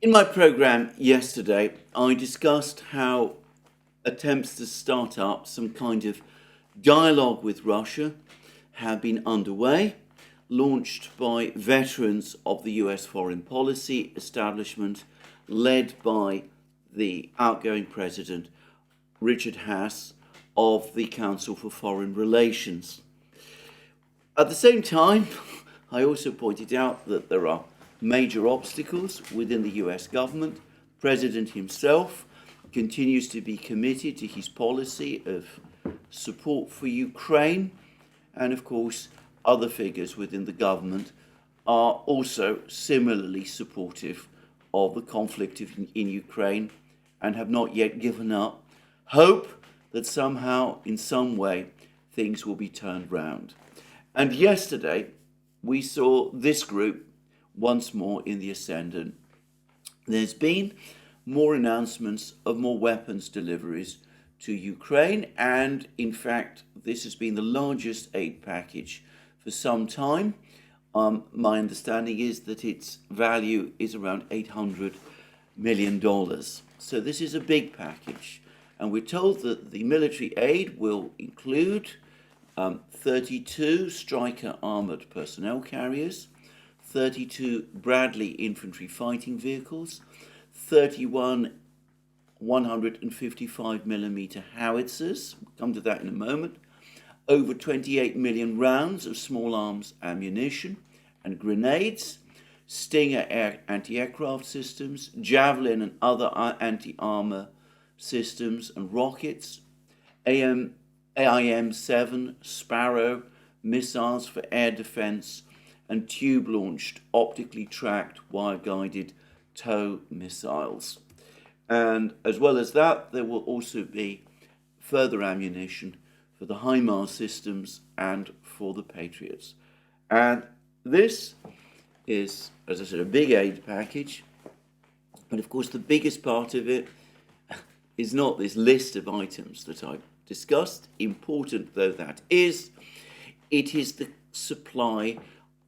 In my programme yesterday, I discussed how attempts to start up some kind of dialogue with Russia have been underway, launched by veterans of the US foreign policy establishment, led by the outgoing president, Richard Haass, of the Council for Foreign Relations. At the same time, I also pointed out that there are major obstacles within the US government. The President himself continues to be committed to his policy of support for Ukraine, and of course, other figures within the government are also similarly supportive of the conflict in Ukraine and have not yet given up hope that somehow, in some way, things will be turned round. And yesterday, we saw this group once more in the ascendant. There's been more announcements of more weapons deliveries to Ukraine, and in fact, this has been the largest aid package for some time. My understanding is that its value is around $800 million. So this is a big package, and we're told that the military aid will include 32 Stryker armoured personnel carriers, 32 Bradley infantry fighting vehicles, 31 155mm howitzers, we'll come to that in a moment, over 28 million rounds of small arms ammunition and grenades, Stinger anti-aircraft systems, Javelin and other anti-armour systems and rockets, AIM-7 Sparrow missiles for air defence, and tube-launched, optically tracked, wire-guided tow missiles. And as well as that, there will also be further ammunition for the HIMARS systems and for the Patriots. And this is, as I said, a big aid package. But of course, the biggest part of it is not this list of items that I've discussed, important though that is. It is the supply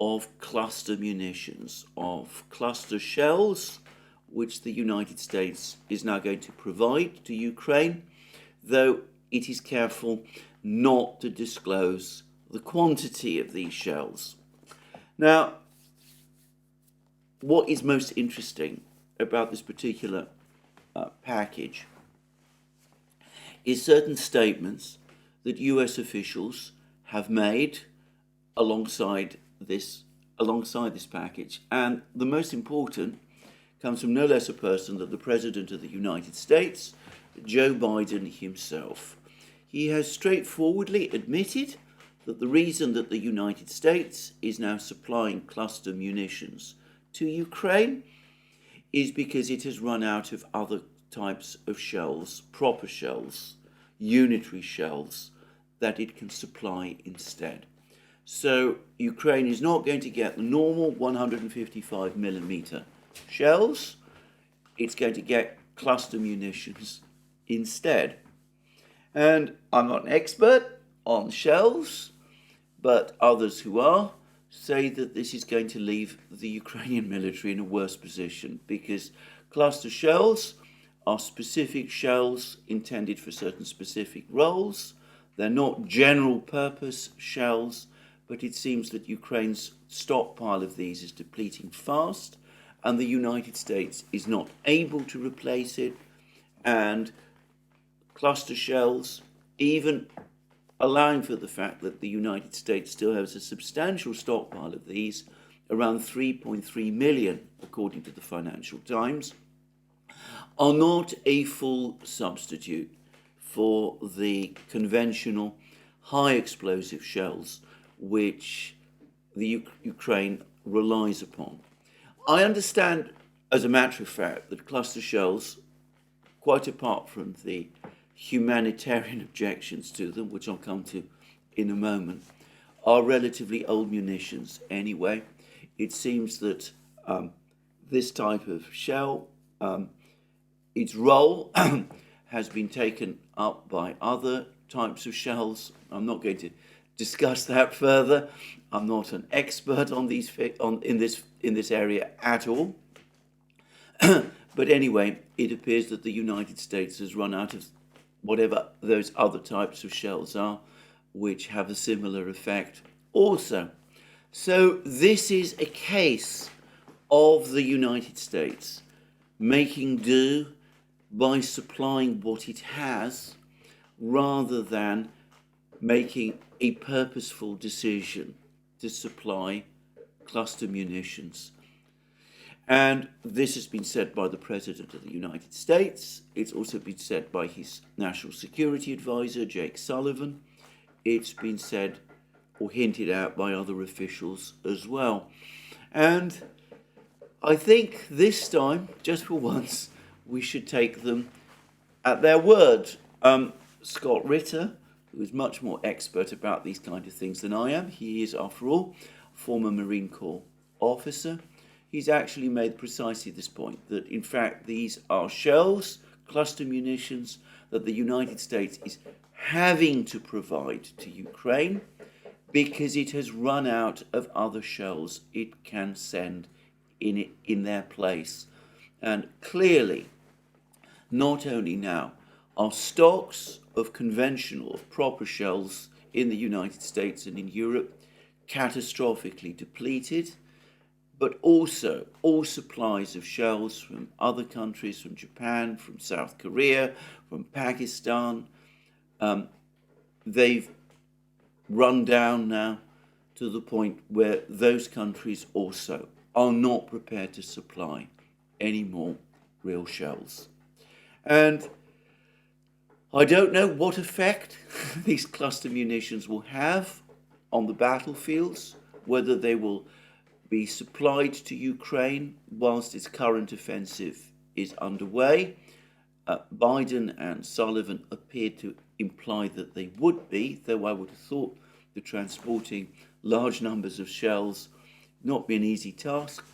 of cluster munitions, of cluster shells, which the United States is now going to provide to Ukraine, though it is careful not to disclose the quantity of these shells. Now, what is most interesting about this particular package is certain statements that US officials have made alongside this package, and the most important comes from no less a person than the President of the United States, Joe Biden himself. He has straightforwardly admitted that the reason that the United States is now supplying cluster munitions to Ukraine is because it has run out of other types of shells, proper shells, unitary shells, that it can supply instead. So Ukraine is not going to get the normal 155mm shells, it's going to get cluster munitions instead. And I'm not an expert on shells, but others who are say that this is going to leave the Ukrainian military in a worse position, because cluster shells are specific shells intended for certain specific roles. They're not general purpose shells, but it seems that Ukraine's stockpile of these is depleting fast, and the United States is not able to replace it. And cluster shells, even allowing for the fact that the United States still has a substantial stockpile of these, around 3.3 million, according to the Financial Times, are not a full substitute for the conventional high explosive shells which the Ukraine relies upon. I understand, as a matter of fact, that cluster shells, quite apart from the humanitarian objections to them, which I'll come to in a moment, are relatively old munitions anyway. It seems that this type of shell, its role has been taken up by other types of shells. I'm not going to discuss that further. I'm not an expert on in this area at all. But anyway, it appears that the United States has run out of whatever those other types of shells are, which have a similar effect also. So this is a case of the United States making do by supplying what it has, rather than making a purposeful decision to supply cluster munitions. And this has been said by the President of the United States. It's also been said by his National Security Advisor, Jake Sullivan. It's been said or hinted at by other officials as well. And I think this time, just for once, we should take them at their word. Scott Ritter, who is much more expert about these kind of things than I am, he is, after all, a former Marine Corps officer. He's actually made precisely this point, that in fact these are shells, cluster munitions, that the United States is having to provide to Ukraine because it has run out of other shells it can send in their place. And clearly, not only now are stocks of conventional, of proper shells in the United States and in Europe catastrophically depleted, but also all supplies of shells from other countries, from Japan, from South Korea, from Pakistan, they've run down now to the point where those countries also are not prepared to supply any more real shells. And I don't know what effect these cluster munitions will have on the battlefields, whether they will be supplied to Ukraine whilst its current offensive is underway. Biden and Sullivan appeared to imply that they would be, though I would have thought that transporting large numbers of shells not be an easy task.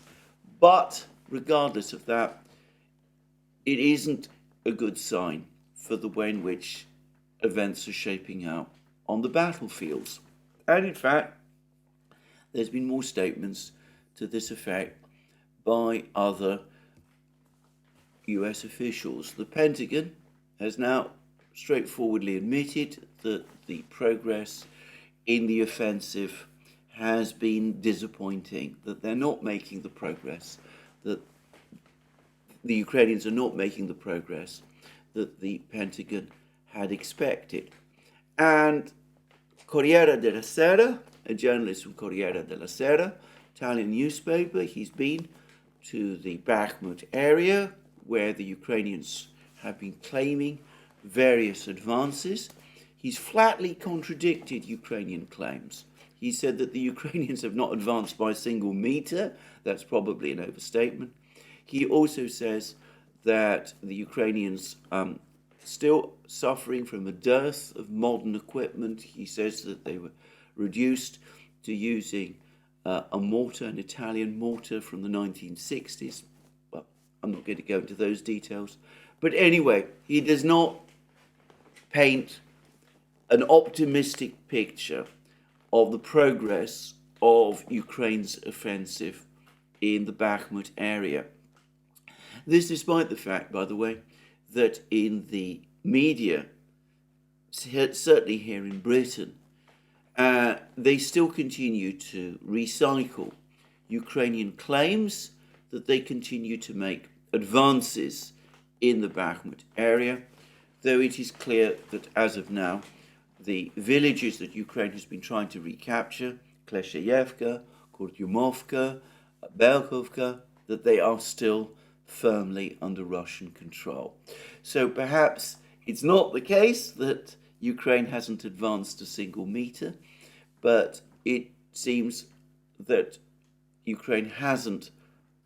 But regardless of that, it isn't a good sign for the way in which events are shaping out on the battlefields. And in fact, there's been more statements to this effect by other US officials. The Pentagon has now straightforwardly admitted that the progress in the offensive has been disappointing, that they're not making the progress, that the Ukrainians are not making the progress that the Pentagon had expected. And Corriere della Sera, a journalist from Corriere della Sera, Italian newspaper, he's been to the Bakhmut area where the Ukrainians have been claiming various advances. He's flatly contradicted Ukrainian claims. He said that the Ukrainians have not advanced by a single meter. That's probably an overstatement. He also says that the Ukrainians still suffering from a dearth of modern equipment. He says that they were reduced to using a mortar, an Italian mortar from the 1960s. Well, I'm not going to go into those details. But anyway, he does not paint an optimistic picture of the progress of Ukraine's offensive in the Bakhmut area. This despite the fact, by the way, that in the media, certainly here in Britain, they still continue to recycle Ukrainian claims that they continue to make advances in the Bakhmut area, though it is clear that as of now, the villages that Ukraine has been trying to recapture, Klesheyevka, Kurdyumovka, Belkovka, that they are still firmly under Russian control. So perhaps it's not the case that Ukraine hasn't advanced a single meter, but it seems that Ukraine hasn't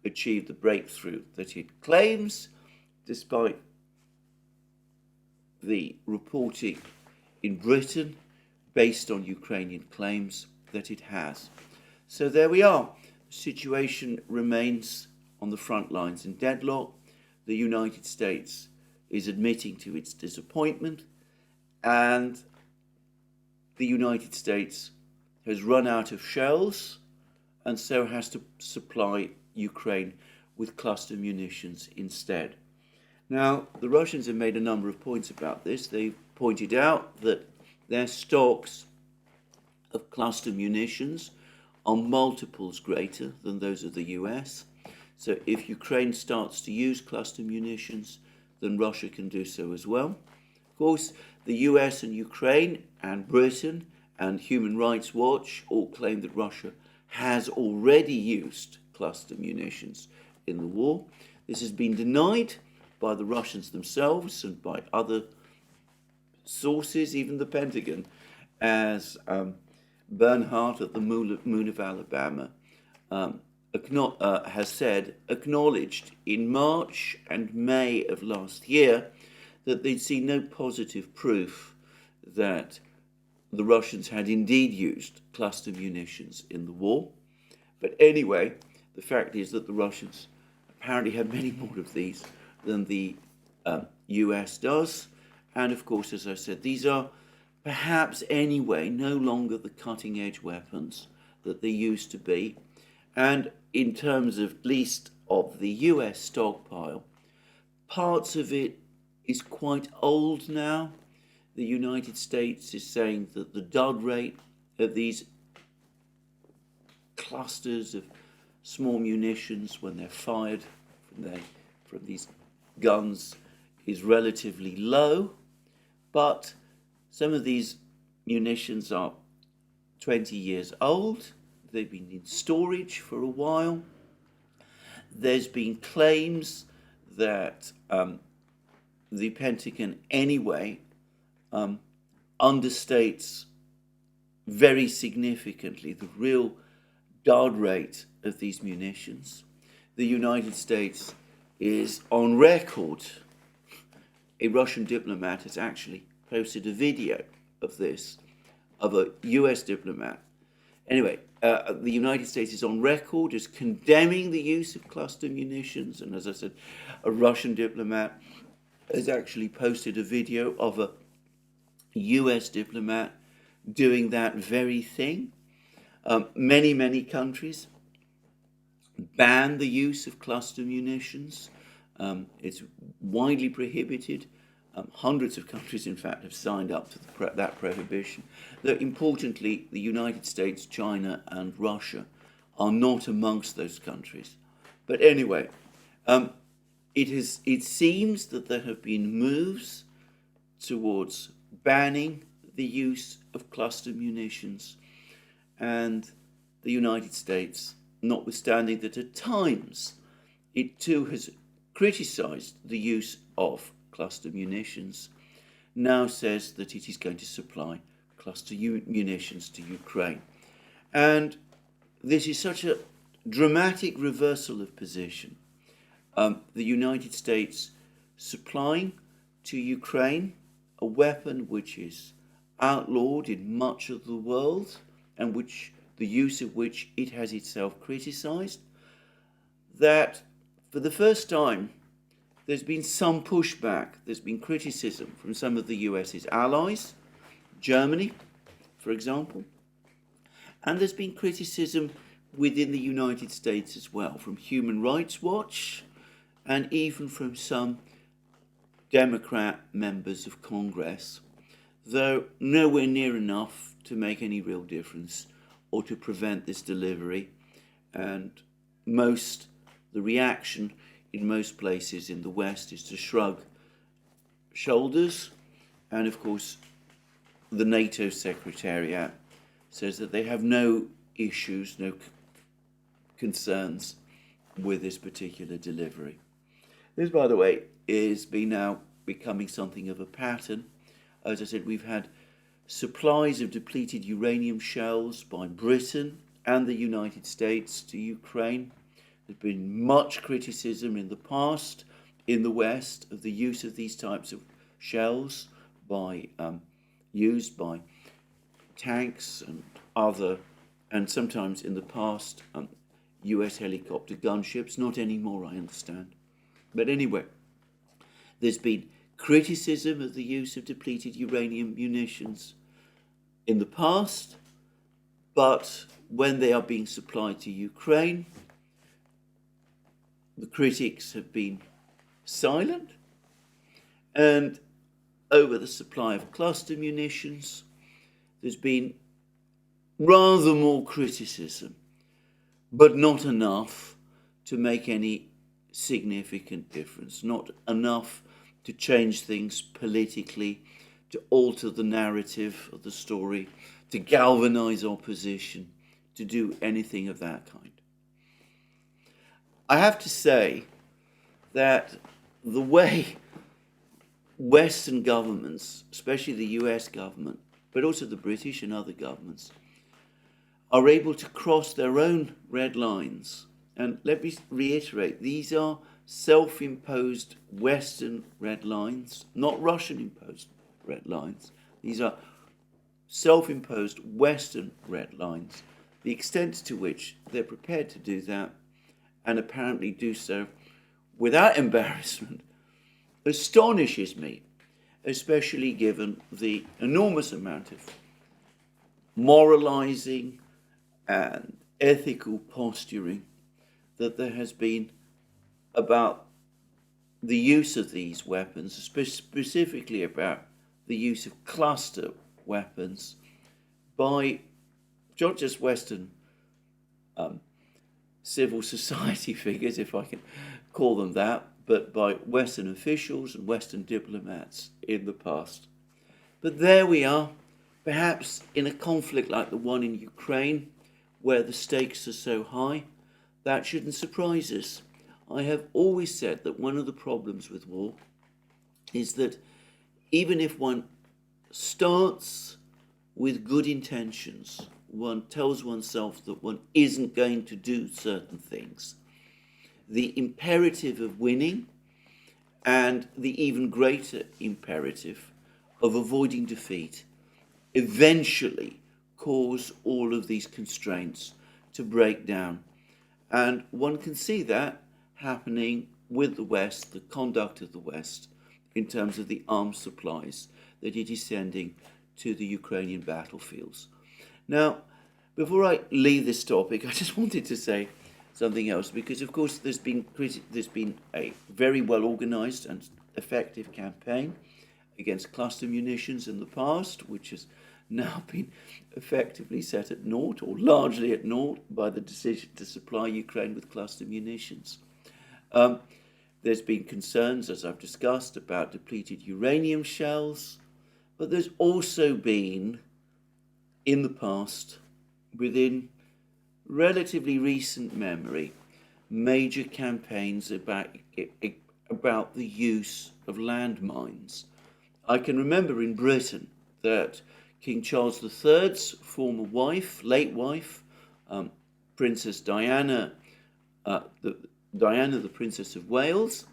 achieved the breakthrough that it claims, despite the reporting in Britain based on Ukrainian claims that it has. So there we are. The situation remains on the front lines in deadlock. The United States is admitting to its disappointment, and the United States has run out of shells and so has to supply Ukraine with cluster munitions instead. Now, the Russians have made a number of points about this. They've pointed out that their stocks of cluster munitions are multiples greater than those of the US. So if Ukraine starts to use cluster munitions, then Russia can do so as well. Of course, the US and Ukraine and Britain and Human Rights Watch all claim that Russia has already used cluster munitions in the war. This has been denied by the Russians themselves and by other sources, even the Pentagon, as Bernhardt at the Moon of Alabama has said, acknowledged in March and May of last year that they'd seen no positive proof that the Russians had indeed used cluster munitions in the war. But anyway, the fact is that the Russians apparently have many more of these than the US does. And of course, as I said, these are perhaps anyway no longer the cutting edge weapons that they used to be. And in terms of at least of the US stockpile, parts of it is quite old now. The United States is saying that the dud rate of these clusters of small munitions when they're fired from these guns is relatively low, but some of these munitions are 20 years old. They've been in storage for a while. There's been claims that the Pentagon anyway understates very significantly the real dud rate of these munitions. The United States is on record. A Russian diplomat has actually posted a video of this, of a US diplomat. Anyway, the United States is on record as condemning the use of cluster munitions, and as I said, a Russian diplomat has actually posted a video of a US diplomat doing that very thing. Many countries ban the use of cluster munitions. It's widely prohibited. Hundreds of countries, in fact, have signed up to that prohibition. Though, importantly, the United States, China, and Russia are not amongst those countries. But anyway, it seems that there have been moves towards banning the use of cluster munitions, and the United States, notwithstanding that at times it too has criticized the use of cluster munitions, now says that it is going to supply cluster munitions to Ukraine. And this is such a dramatic reversal of position. The United States supplying to Ukraine a weapon which is outlawed in much of the world and which the use of which it has itself criticized, that for the first time there's been some pushback, there's been criticism from some of the US's allies, Germany, for example, and there's been criticism within the United States as well, from Human Rights Watch and even from some Democrat members of Congress, though nowhere near enough to make any real difference or to prevent this delivery. And the reaction in most places in the West is to shrug shoulders. And of course, the NATO Secretariat says that they have no issues, no concerns with this particular delivery. This, by the way, is now becoming something of a pattern. As I said, we've had supplies of depleted uranium shells by Britain and the United States to Ukraine. There's been much criticism in the past in the West of the use of these types of shells used by tanks and sometimes in the past US helicopter gunships. Not anymore, I understand. But anyway, there's been criticism of the use of depleted uranium munitions in the past, but when they are being supplied to Ukraine, the critics have been silent, and over the supply of cluster munitions, there's been rather more criticism, but not enough to make any significant difference, not enough to change things politically, to alter the narrative of the story, to galvanize opposition, to do anything of that kind. I have to say that the way Western governments, especially the US government, but also the British and other governments, are able to cross their own red lines. And let me reiterate, these are self-imposed Western red lines, not Russian-imposed red lines. These are self-imposed Western red lines. The extent to which they're prepared to do that, and apparently do so without embarrassment, astonishes me, especially given the enormous amount of moralizing and ethical posturing that there has been about the use of these weapons, specifically about the use of cluster weapons by not just Western civil society figures, if I can call them that, but by Western officials and Western diplomats in the past. But there we are, perhaps in a conflict like the one in Ukraine, where the stakes are so high, that shouldn't surprise us. I have always said that one of the problems with war is that even if one starts with good intentions, one tells oneself that one isn't going to do certain things, the imperative of winning and the even greater imperative of avoiding defeat eventually cause all of these constraints to break down. And one can see that happening with the West, the conduct of the West, in terms of the arms supplies that it is sending to the Ukrainian battlefields. Now, before I leave this topic, I just wanted to say something else, because of course there's been a very well organized and effective campaign against cluster munitions in the past, which has now been effectively set at naught, or largely at naught, by the decision to supply Ukraine with cluster munitions. There's been concerns, as I've discussed, about depleted uranium shells, but there's also been, in the past, within relatively recent memory, major campaigns about the use of landmines. I can remember in Britain that King Charles III's former wife, late wife, Princess Diana, the Princess of Wales,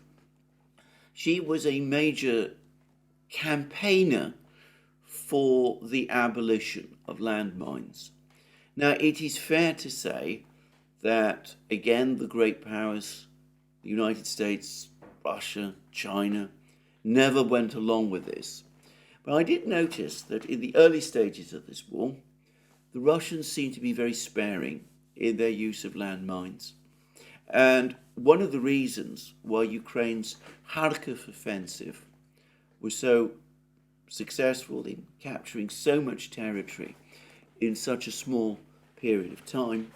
she was a major campaigner for the abolition of landmines. Now, it is fair to say that, again, the great powers, the United States, Russia, China, never went along with this. But I did notice that in the early stages of this war, the Russians seemed to be very sparing in their use of landmines. And one of the reasons why Ukraine's Kharkiv offensive was so successful in capturing so much territory in such a small period of time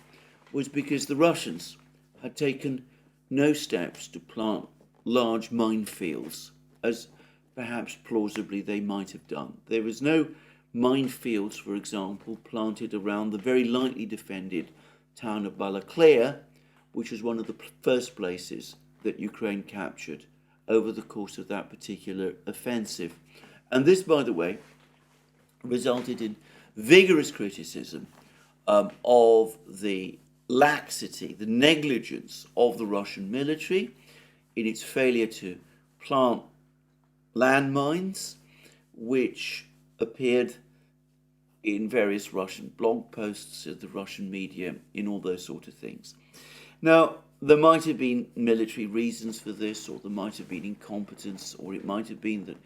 was because the Russians had taken no steps to plant large minefields, as perhaps plausibly they might have done. There was no minefields, for example, planted around the very lightly defended town of Balakleya, which was one of the first places that Ukraine captured over the course of that particular offensive. And this, by the way, resulted in vigorous criticism of the laxity, the negligence of the Russian military in its failure to plant landmines, which appeared in various Russian blog posts of the Russian media, in all those sort of things. Now, there might have been military reasons for this, or there might have been incompetence, or it might have been that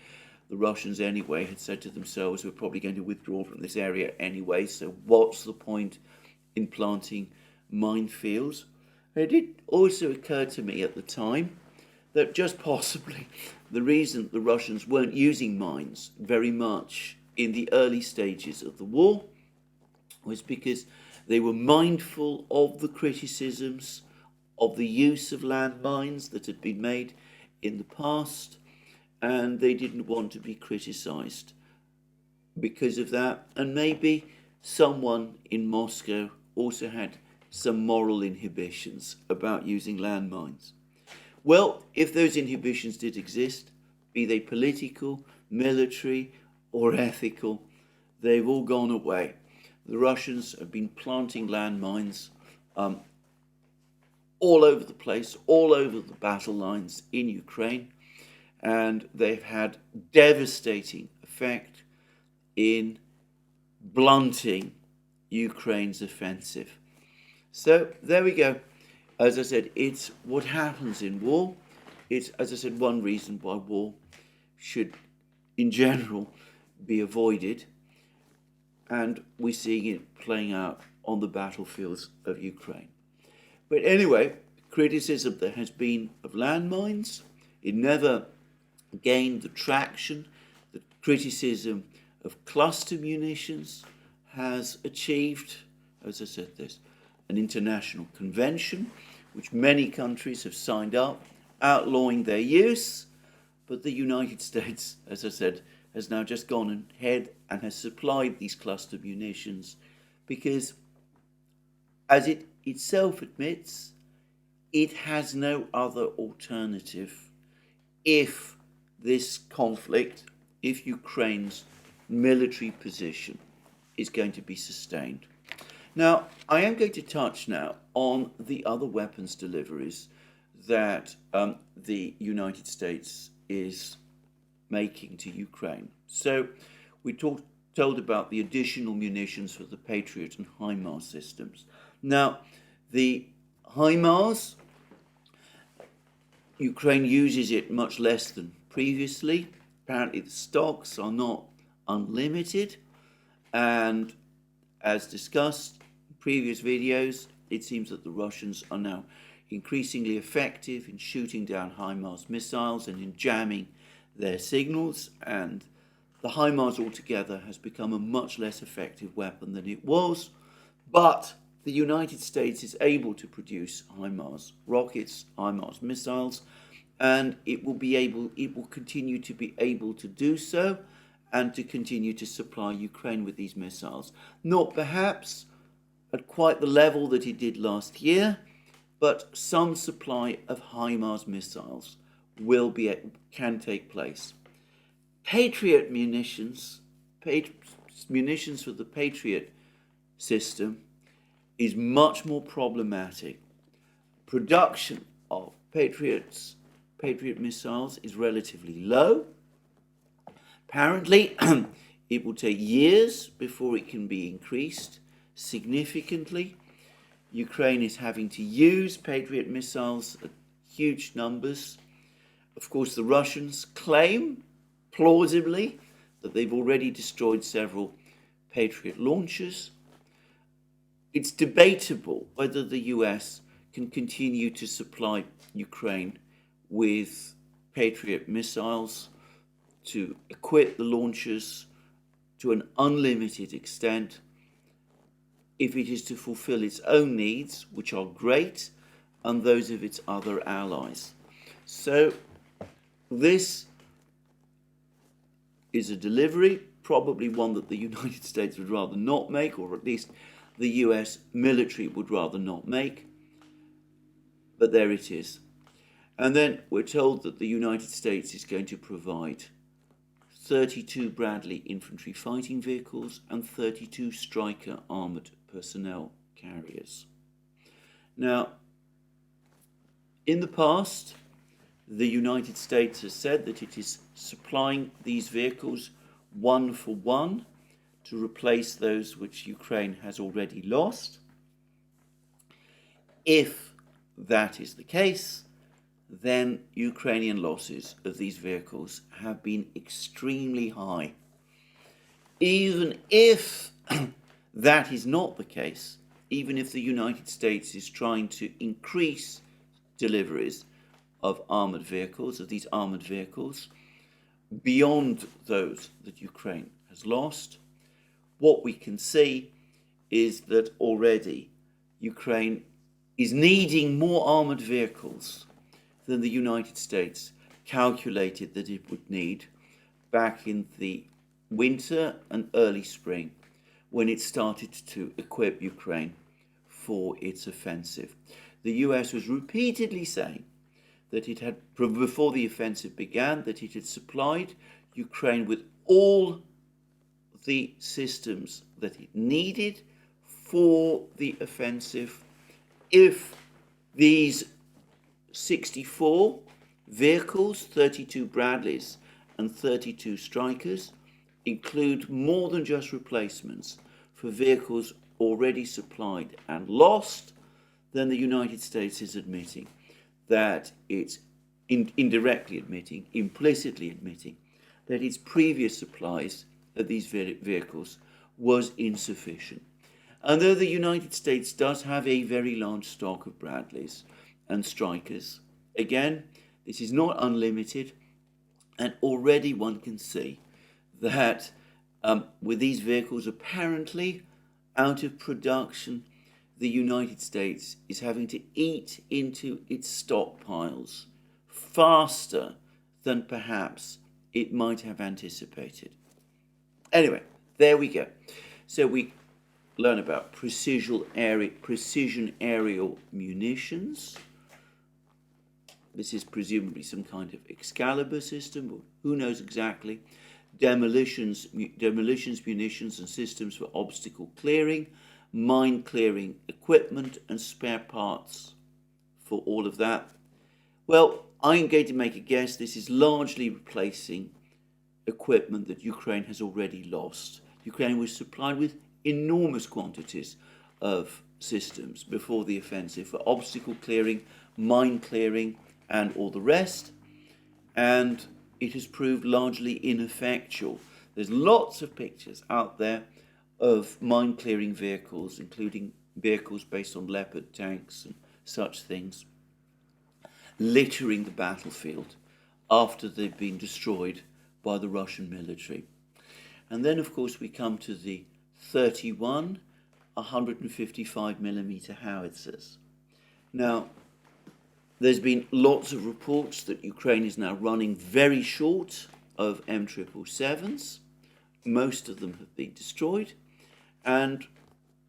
the Russians anyway had said to themselves, we're probably going to withdraw from this area anyway, so what's the point in planting minefields? It did also occur to me at the time that just possibly the reason the Russians weren't using mines very much in the early stages of the war was because they were mindful of the criticisms of the use of landmines that had been made in the past, and they didn't want to be criticized because of that. And maybe someone in Moscow also had some moral inhibitions about using landmines. Well, if those inhibitions did exist, be they political, military, or ethical, they've all gone away. The Russians have been planting landmines all over the place, all over the battle lines in Ukraine, and they've had devastating effect in blunting Ukraine's offensive. So there we go. As I said, it's what happens in war. It's, as I said, one reason why war should, in general, be avoided. And we're seeing it playing out on the battlefields of Ukraine. But anyway, criticism there has been of landmines. It never gained the traction that criticism of cluster munitions has achieved. As I said, there's an international convention which many countries have signed up, outlawing their use, but the United States, as I said, has now just gone ahead and has supplied these cluster munitions because, as it itself admits, it has no other alternative if this conflict, if Ukraine's military position is going to be sustained. Now, I am going to touch now on the other weapons deliveries that the United States is making to Ukraine. So we told about the additional munitions for the Patriot and HIMARS systems. Now, the HIMARS, Ukraine uses it much less than previously. Apparently the stocks are not unlimited, and as discussed in previous videos, it seems that the Russians are now increasingly effective in shooting down HIMARS missiles and in jamming their signals, and the HIMARS altogether has become a much less effective weapon than it was. But the United States is able to produce HIMARS rockets, HIMARS missiles, and it will continue to be able to do so and to continue to supply Ukraine with these missiles. Not perhaps at quite the level that it did last year, but some supply of HIMARS missiles can take place. Patriot munitions for the Patriot system is much more problematic. Production of Patriot missiles is relatively low. Apparently, it will take years before it can be increased significantly. Ukraine is having to use Patriot missiles at huge numbers. Of course, the Russians claim, plausibly, that they've already destroyed several Patriot launchers. It's debatable whether the US can continue to supply Ukraine with Patriot missiles to equip the launchers to an unlimited extent if it is to fulfill its own needs, which are great, and those of its other allies. So this is a delivery, probably one that the United States would rather not make, or at least the US military would rather not make. But there it is. And then we're told that the United States is going to provide 32 Bradley infantry fighting vehicles and 32 Stryker armoured personnel carriers. Now, in the past, the United States has said that it is supplying these vehicles one for one to replace those which Ukraine has already lost. If that is the case, then Ukrainian losses of these vehicles have been extremely high. Even if that is not the case, even if the United States is trying to increase deliveries of armored vehicles, of these armored vehicles, beyond those that Ukraine has lost, what we can see is that already Ukraine is needing more armored vehicles than the United States calculated that it would need back in the winter and early spring, when it started to equip Ukraine for its offensive. The US was repeatedly saying that it had, before the offensive began, that it had supplied Ukraine with all the systems that it needed for the offensive if these 64 vehicles, 32 Bradleys and 32 Strykers, include more than just replacements for vehicles already supplied and lost, then the United States is admitting that it's indirectly admitting, implicitly admitting, that its previous supplies of these vehicles was insufficient. And though the United States does have a very large stock of Bradleys and Strykers, again, this is not unlimited, and already one can see that with these vehicles apparently out of production, the United States is having to eat into its stockpiles faster than perhaps it might have anticipated. Anyway, there we go. So we learn about precision aerial munitions. This is presumably some kind of Excalibur system, or who knows exactly. Demolitions, munitions and systems for obstacle clearing, mine clearing equipment and spare parts for all of that. Well, I'm going to make a guess. This is largely replacing equipment that Ukraine has already lost. Ukraine was supplied with enormous quantities of systems before the offensive for obstacle clearing, mine clearing, and all the rest. And it has proved largely ineffectual. There's lots of pictures out there of mine-clearing vehicles, including vehicles based on Leopard tanks and such things, littering the battlefield after they've been destroyed by the Russian military. And then, of course, we come to the 31 155mm howitzers. Now, there's been lots of reports that Ukraine is now running very short of M777s. Most of them have been destroyed, and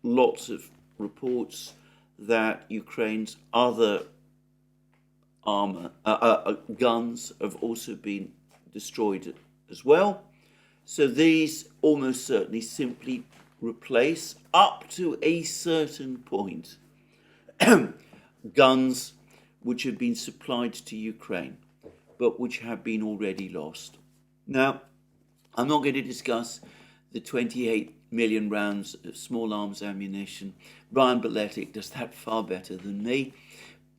lots of reports that Ukraine's other guns have also been destroyed as well. So these almost certainly simply replace, up to a certain point, guns which have been supplied to Ukraine, but which have been already lost. Now, I'm not going to discuss the 28 million rounds of small arms ammunition. Brian Beletic does that far better than me,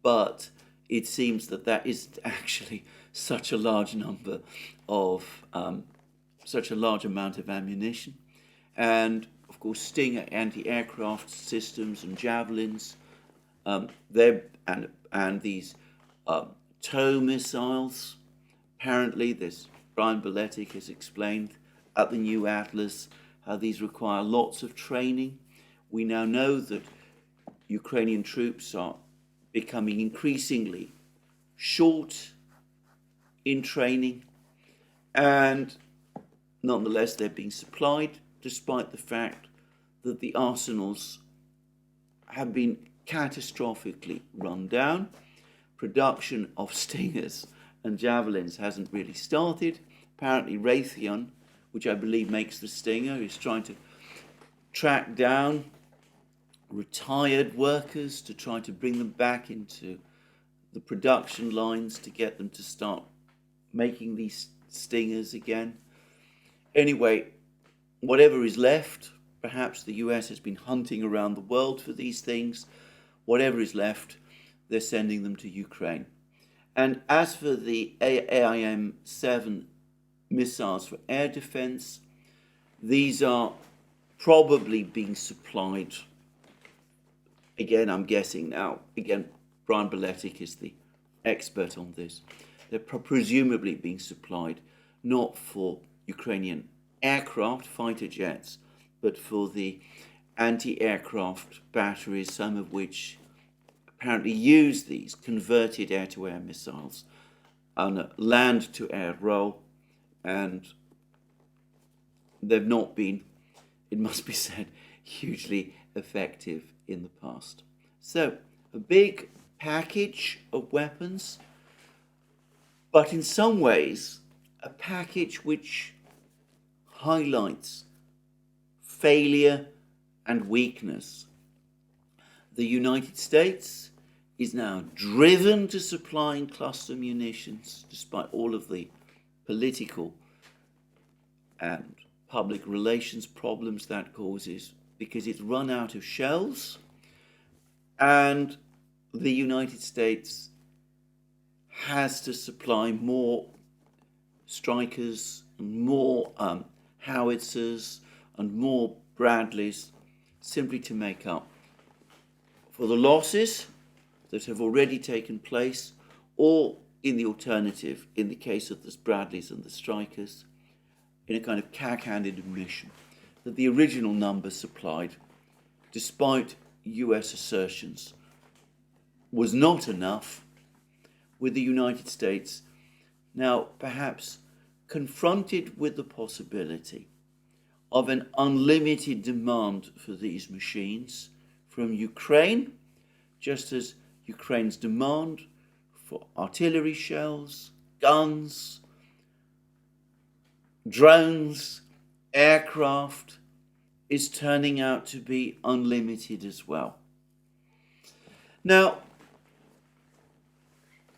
but it seems that that is actually such a large number of, such a large amount of ammunition. And, of course, Stinger anti-aircraft systems and javelins, and these tow missiles. Apparently, Brian Beletic has explained at the new Atlas how these require lots of training. We now know that Ukrainian troops are becoming increasingly short in training, and nonetheless they're being supplied, despite the fact that the arsenals have been catastrophically run down. Production of Stingers and Javelins hasn't really started. Apparently Raytheon, which I believe makes the Stinger, is trying to track down retired workers to try to bring them back into the production lines to get them to start making these Stingers again. Anyway, whatever is left, perhaps the US has been hunting around the world for these things. Whatever is left, they're sending them to Ukraine. And as for the AIM-7 missiles for air defense, these are probably being supplied again, I'm guessing now, again, Brian Beletic is the expert on this, they're presumably being supplied not for Ukrainian aircraft, fighter jets, but for the anti-aircraft batteries, some of which apparently use these converted air-to-air missiles on a land-to-air role, and they've not been, it must be said, hugely effective in the past. So, a big package of weapons, but in some ways, a package which highlights failure and weakness. The United States is now driven to supplying cluster munitions, despite all of the political and public relations problems that causes, because it's run out of shells, and the United States has to supply more Strikers and more howitzers and more Bradleys, simply to make up for the losses that have already taken place, or in the alternative, in the case of the Bradleys and the Strikers, in a kind of cack-handed admission that the original number supplied, despite US assertions, was not enough, with the United States now perhaps confronted with the possibility of an unlimited demand for these machines from Ukraine, just as Ukraine's demand for artillery shells, guns, drones, aircraft is turning out to be unlimited as well. Now,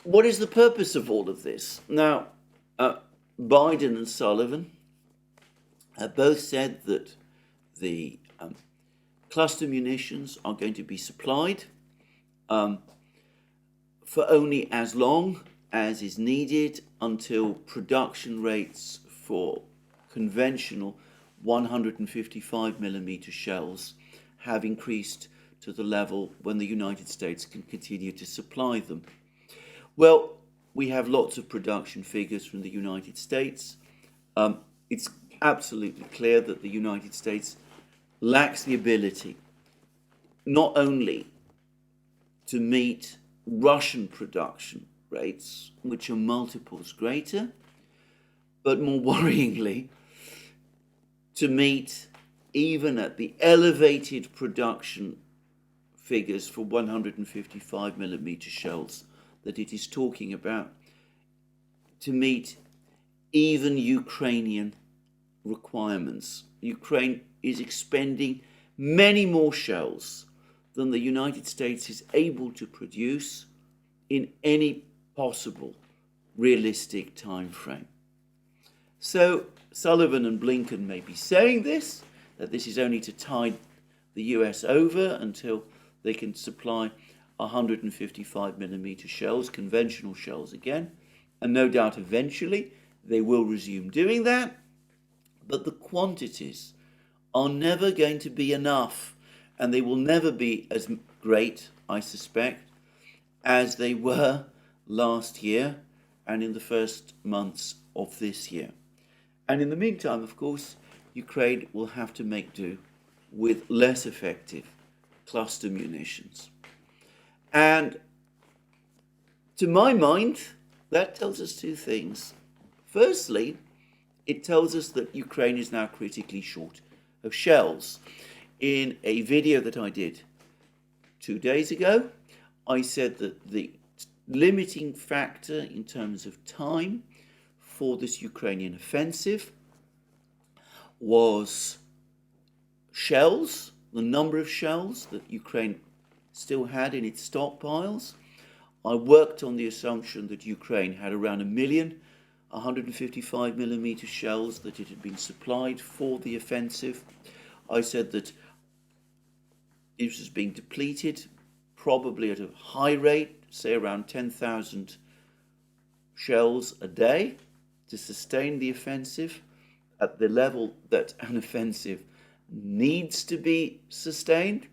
what is the purpose of all of this? Now, Biden and Sullivan have both said that the cluster munitions are going to be supplied for only as long as is needed until production rates for conventional 155mm shells have increased to the level when the United States can continue to supply them. Well, we have lots of production figures from the United States. It's absolutely clear that the United States lacks the ability not only to meet Russian production rates, which are multiples greater, but more worryingly, to meet even at the elevated production figures for 155mm shells that it is talking about, to meet even Ukrainian requirements. Ukraine is expending many more shells than the United States is able to produce in any possible realistic time frame. So Sullivan and Blinken may be saying this, that this is only to tide the US over until they can supply 155mm shells, conventional shells again, and no doubt eventually they will resume doing that, but the quantities are never going to be enough, and they will never be as great, I suspect, as they were last year and in the first months of this year. And in the meantime, of course, Ukraine will have to make do with less effective cluster munitions. And to my mind, that tells us two things. Firstly, it tells us that Ukraine is now critically short of shells. In a video that I did 2 days ago, I said that the limiting factor in terms of time for this Ukrainian offensive was shells, the number of shells that Ukraine still had in its stockpiles. I worked on the assumption that Ukraine had around 1 million 155mm shells that it had been supplied for the offensive. I said that it was being depleted, probably at a high rate, say around 10,000 shells a day, to sustain the offensive at the level that an offensive needs to be sustained.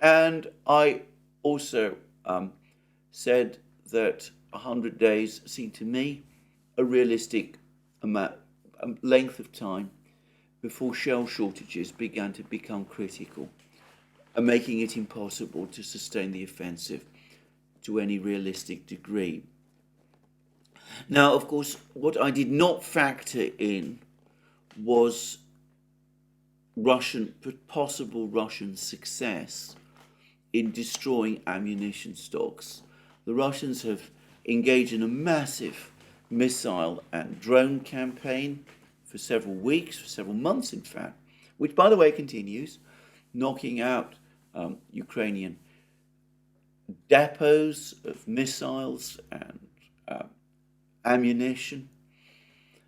And I also said that 100 days seemed to me a realistic length of time before shell shortages began to become critical, and making it impossible to sustain the offensive to any realistic degree. Now, of course, what I did not factor in was possible Russian success in destroying ammunition stocks. The Russians have engaged in a massive missile and drone campaign for several weeks, for several months in fact, which by the way continues, knocking out Ukrainian depots of missiles and ammunition.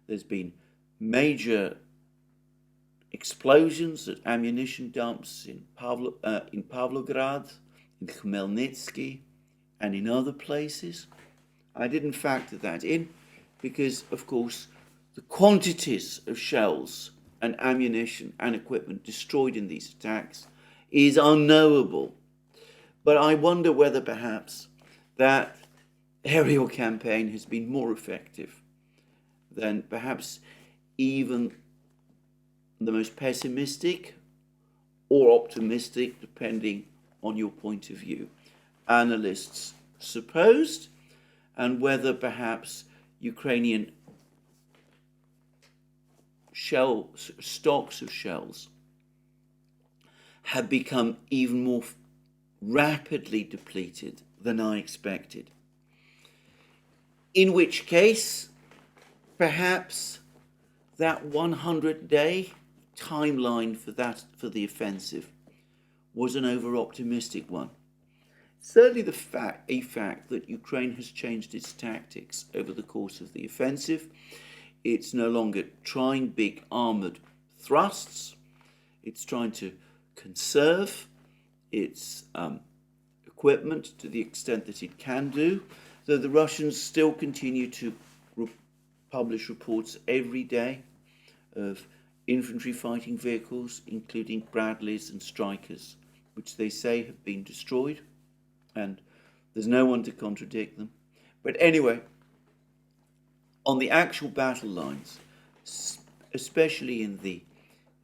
There's been major explosions at ammunition dumps in Pavlograd, in Khmelnytsky, and in other places. I didn't factor that in because, of course, the quantities of shells and ammunition and equipment destroyed in these attacks is unknowable. But I wonder whether perhaps that aerial campaign has been more effective than perhaps even the most pessimistic or optimistic, depending on your point of view, analysts supposed, and whether perhaps Ukrainian stocks of shells have become even more rapidly depleted than I expected. In which case, perhaps that 100-day timeline for the offensive was an over-optimistic one. Certainly a fact that Ukraine has changed its tactics over the course of the offensive. It's no longer trying big armoured thrusts. It's trying to conserve its equipment to the extent that it can do, though the Russians still continue to publish reports every day of infantry fighting vehicles, including Bradleys and Strykers, which they say have been destroyed, and there's no one to contradict them. But anyway, on the actual battle lines, especially in the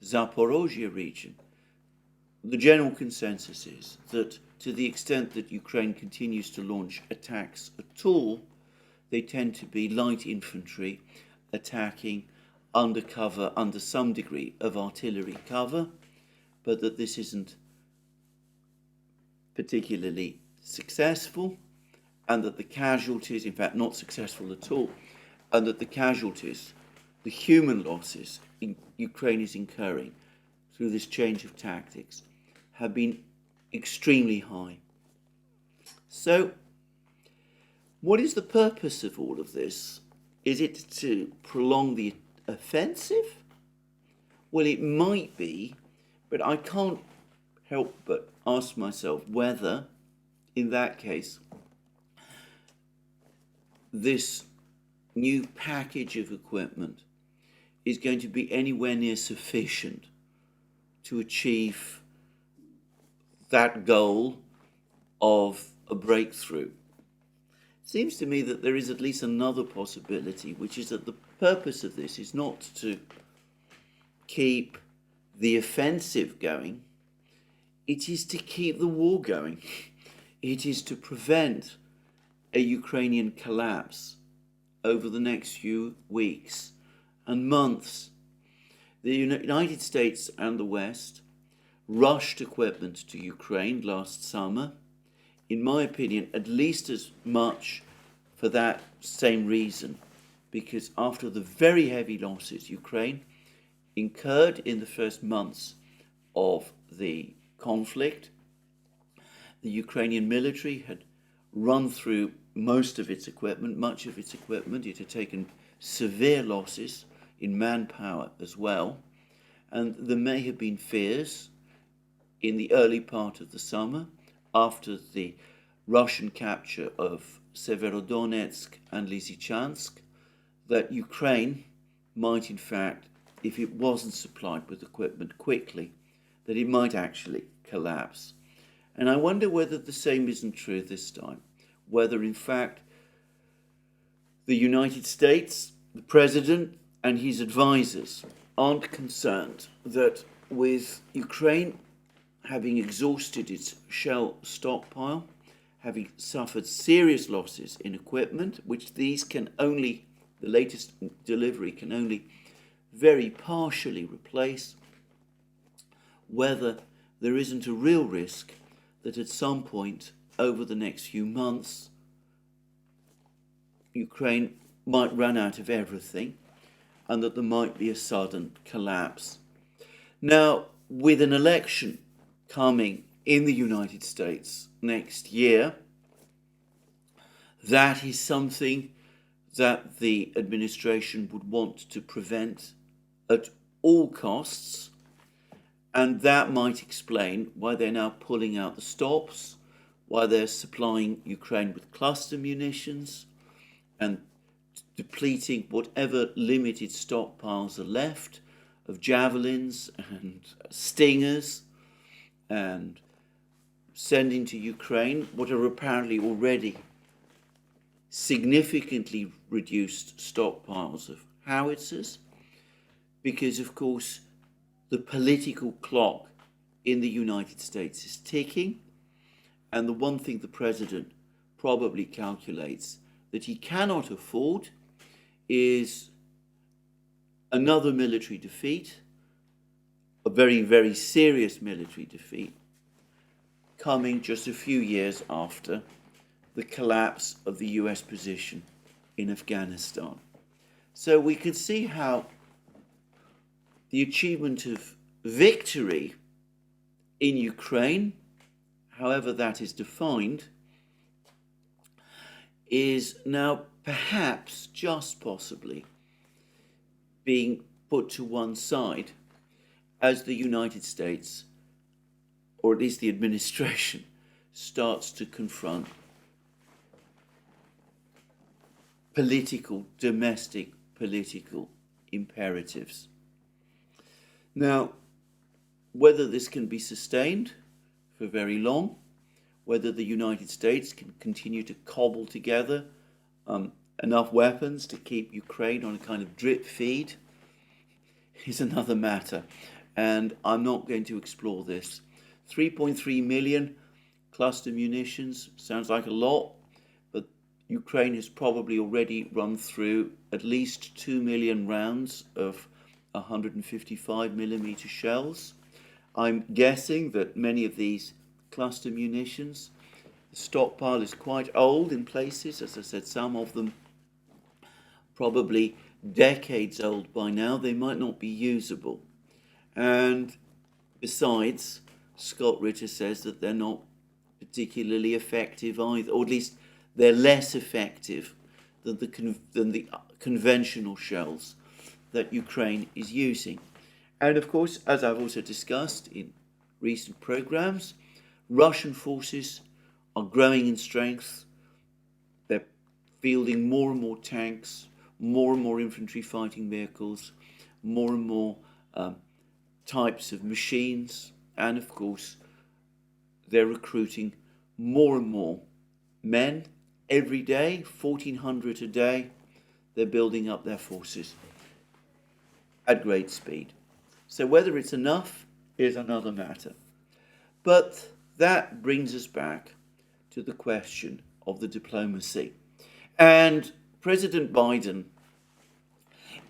Zaporozhye region, the general consensus is that to the extent that Ukraine continues to launch attacks at all, they tend to be light infantry attacking under some degree of artillery cover, but that this isn't particularly successful, and that the casualties, in fact not successful at all, and that the casualties, the human losses Ukraine is incurring through this change of tactics have been extremely high. So, what is the purpose of all of this? Is it to prolong the offensive? Well, it might be, but I can't help but ask myself whether, in that case, this new package of equipment is going to be anywhere near sufficient to achieve that goal of a breakthrough. It seems to me that there is at least another possibility, which is that the purpose of this is not to keep the offensive going, it is to keep the war going. It is to prevent a Ukrainian collapse over the next few weeks and months. The United States and the West rushed equipment to Ukraine last summer, in my opinion, at least as much for that same reason, because after the very heavy losses Ukraine incurred in the first months of the conflict, the Ukrainian military had run through most of its equipment, much of its equipment. It had taken severe losses in manpower as well, and there may have been fears in the early part of the summer, after the Russian capture of Severodonetsk and Lysychansk, that Ukraine might in fact, if it wasn't supplied with equipment quickly, that it might actually collapse. And I wonder whether the same isn't true this time, whether in fact the United States, the President and his advisors aren't concerned that with Ukraine having exhausted its shell stockpile, having suffered serious losses in equipment, which these can only, the latest delivery can only very partially replace, whether there isn't a real risk that at some point over the next few months, Ukraine might run out of everything and that there might be a sudden collapse. Now, with an election coming in the United States next year, that is something that the administration would want to prevent at all costs, and that might explain why they're now pulling out the stops, why they're supplying Ukraine with cluster munitions and depleting whatever limited stockpiles are left of javelins and stingers, and sending to Ukraine what are apparently already significantly reduced stockpiles of howitzers, because of course the political clock in the United States is ticking, and the one thing the president probably calculates that he cannot afford is another military defeat, a very, very serious military defeat, coming just a few years after the collapse of the US position in Afghanistan. So we can see how the achievement of victory in Ukraine, however that is defined, is now perhaps, just possibly, being put to one side as the United States, or at least the administration, starts to confront domestic political imperatives. Now, whether this can be sustained for very long, whether the United States can continue to cobble together enough weapons to keep Ukraine on a kind of drip feed, is another matter. And I'm not going to explore this. 3.3 million cluster munitions sounds like a lot, but Ukraine has probably already run through at least 2 million rounds of 155mm shells. I'm guessing that many of these cluster munitions, the stockpile is quite old in places. As I said, some of them probably decades old by now. They might not be usable. And besides, Scott Ritter says that they're not particularly effective either, or at least they're less effective than the conventional shells that Ukraine is using. And of course, as I've also discussed in recent programs, Russian forces are growing in strength. They're fielding more and more tanks, more and more infantry fighting vehicles, more and more types of machines, and of course they're recruiting more and more men every day, 1,400 a day. They're building up their forces at great speed. So whether it's enough is another matter. But that brings us back to the question of the diplomacy. And President Biden,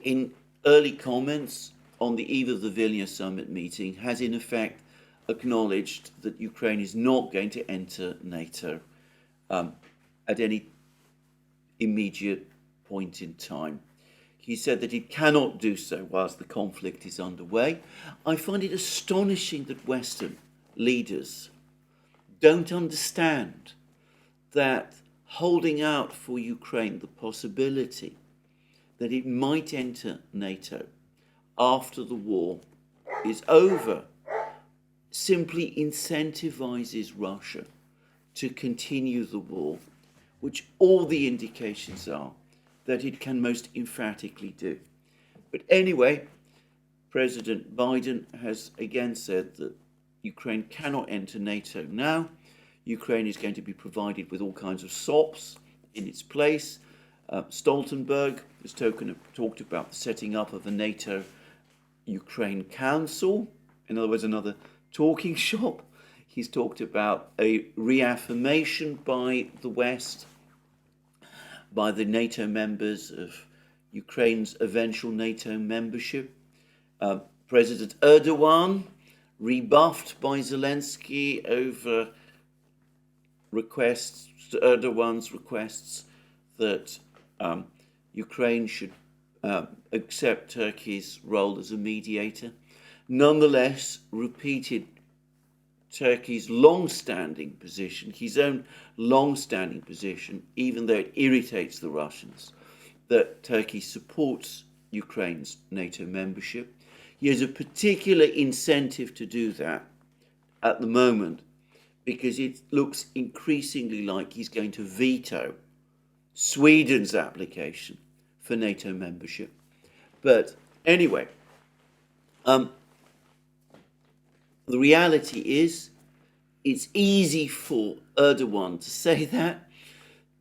in early comments on the eve of the Vilnius summit meeting, has in effect acknowledged that Ukraine is not going to enter NATO at any immediate point in time. He said that it cannot do so whilst the conflict is underway. I find it astonishing that Western leaders don't understand that holding out for Ukraine the possibility that it might enter NATO after the war is over simply incentivizes Russia to continue the war, which all the indications are that it can most emphatically do. But anyway, President Biden has again said that Ukraine cannot enter NATO now, Ukraine is going to be provided with all kinds of SOPs in its place. Stoltenberg has talked about the setting up of a NATO-Ukraine Council, in other words, another talking shop. He's talked about a reaffirmation by the West, by the NATO members, of Ukraine's eventual NATO membership. President Erdogan, rebuffed by Zelensky over Erdogan's requests that Ukraine should accept Turkey's role as a mediator, nonetheless repeated Turkey's long-standing position, his own long-standing position, even though it irritates the Russians, that Turkey supports Ukraine's NATO membership. He has a particular incentive to do that at the moment because it looks increasingly like he's going to veto Sweden's application for NATO membership. But anyway, the reality is it's easy for Erdogan to say that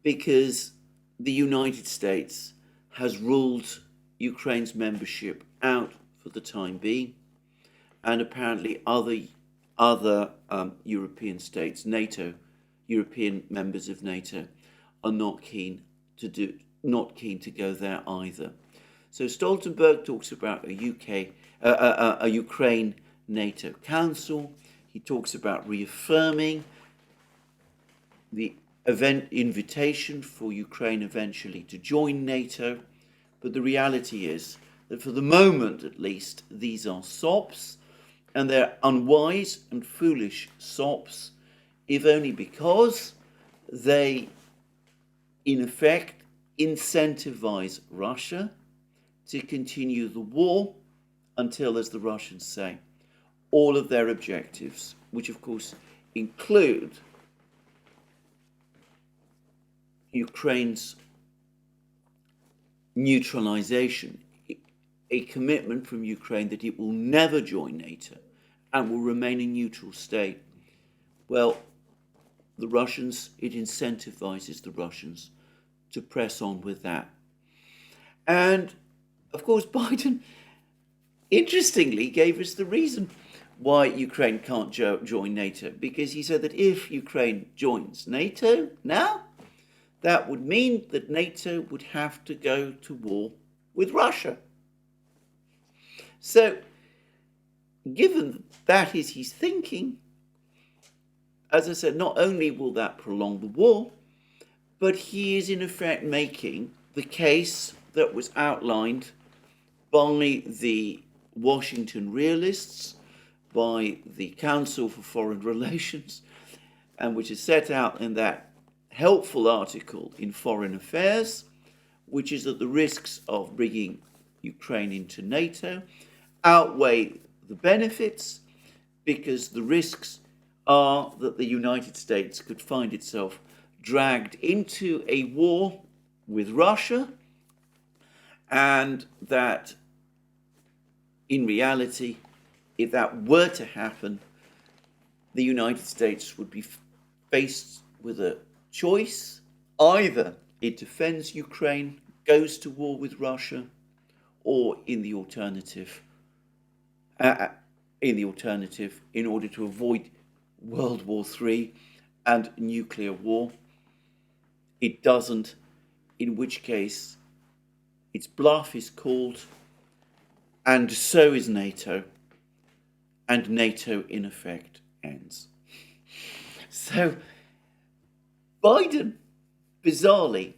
because the United States has ruled Ukraine's membership out for the time being, and apparently other European states, European members of NATO, are not keen to go there either. So Stoltenberg talks about a Ukraine NATO Council. He talks about reaffirming the invitation for Ukraine eventually to join NATO. But the reality is that for the moment, at least, these are SOPs, and they're unwise and foolish SOPs, if only because they, in effect, incentivize Russia to continue the war until, as the Russians say, all of their objectives, which of course include Ukraine's neutralization, a commitment from Ukraine that it will never join NATO and will remain a neutral state. Well, it incentivizes the Russians to press on with that. And of course, Biden, interestingly, gave us the reason why Ukraine can't join NATO, because he said that if Ukraine joins NATO now, that would mean that NATO would have to go to war with Russia. So, given that is his thinking, as I said, not only will that prolong the war, but he is in effect making the case that was outlined by the Washington realists, by the Council for Foreign Relations, and which is set out in that helpful article in Foreign Affairs, which is that the risks of bringing Ukraine into NATO outweigh the benefits, because the risks are that the United States could find itself dragged into a war with Russia, and that in reality, if that were to happen, the United States would be faced with a choice. Either it defends Ukraine, goes to war with Russia, or in the alternative, in order to avoid World War III and nuclear war, it doesn't, in which case its bluff is called, and so is NATO, and NATO in effect ends. So Biden, bizarrely,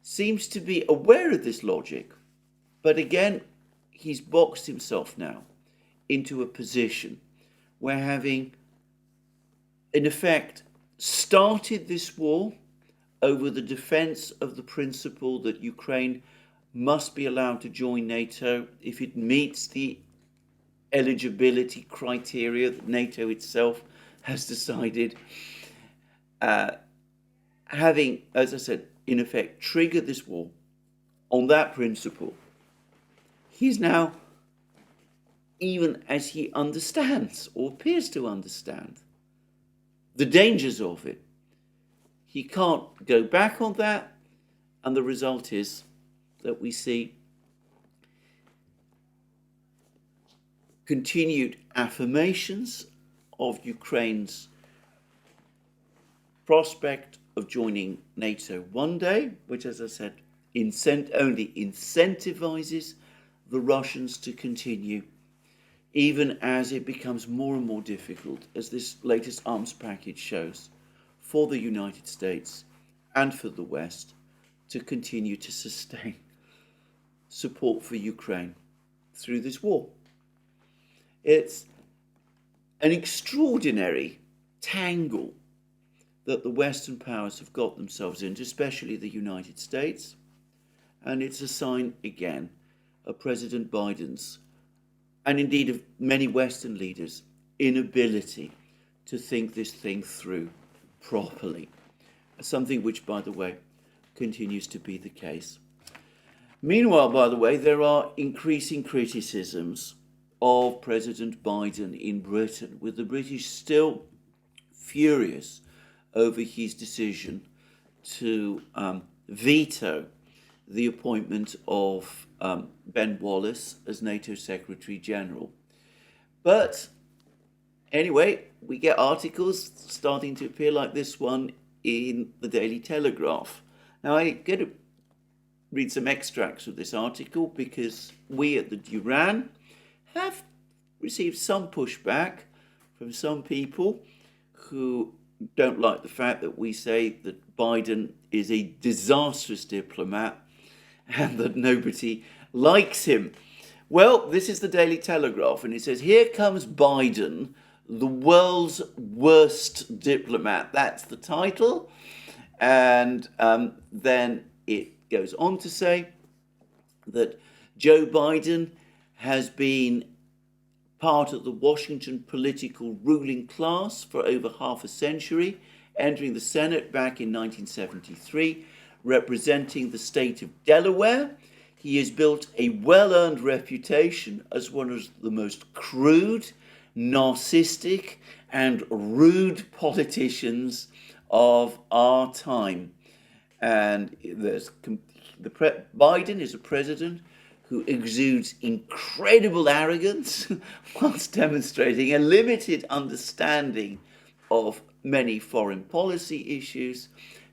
seems to be aware of this logic, but again, he's boxed himself now into a position where, having in effect started this war over the defense of the principle that Ukraine must be allowed to join NATO if it meets the eligibility criteria that NATO itself has decided, having, as I said, in effect triggered this war on that principle, he's now, even as he understands or appears to understand the dangers of it, He can't go back on that, and the result is that we see continued affirmations of Ukraine's prospect of joining NATO one day, which, as I said, only incentivizes the Russians to continue, even as it becomes more and more difficult, as this latest arms package shows, for the United States and for the West to continue to sustain support for Ukraine through this war. It's an extraordinary tangle that the Western powers have got themselves into, especially the United States, and it's a sign, again, of President Biden's, and indeed of many Western leaders' inability to think this thing through properly, something which, by the way, continues to be the case. Meanwhile, by the way, there are increasing criticisms of President Biden in Britain, with the British still furious over his decision to veto the appointment of Ben Wallace as NATO Secretary General. But anyway, we get articles starting to appear like this one in the Daily Telegraph. Now, I'm going to read some extracts of this article because we at the Duran have received some pushback from some people who don't like the fact that we say that Biden is a disastrous diplomat and that nobody likes him. Well, this is the Daily Telegraph, and it says, "Here comes Biden, the world's worst diplomat." That's the title. And then it goes on to say that Joe Biden has been part of the Washington political ruling class for over half a century, entering the Senate back in 1973, representing the state of Delaware. He has built a well-earned reputation as one of the most crude, narcissistic, and rude politicians of our time. And Biden is a president who exudes incredible arrogance whilst demonstrating a limited understanding of many foreign policy issues,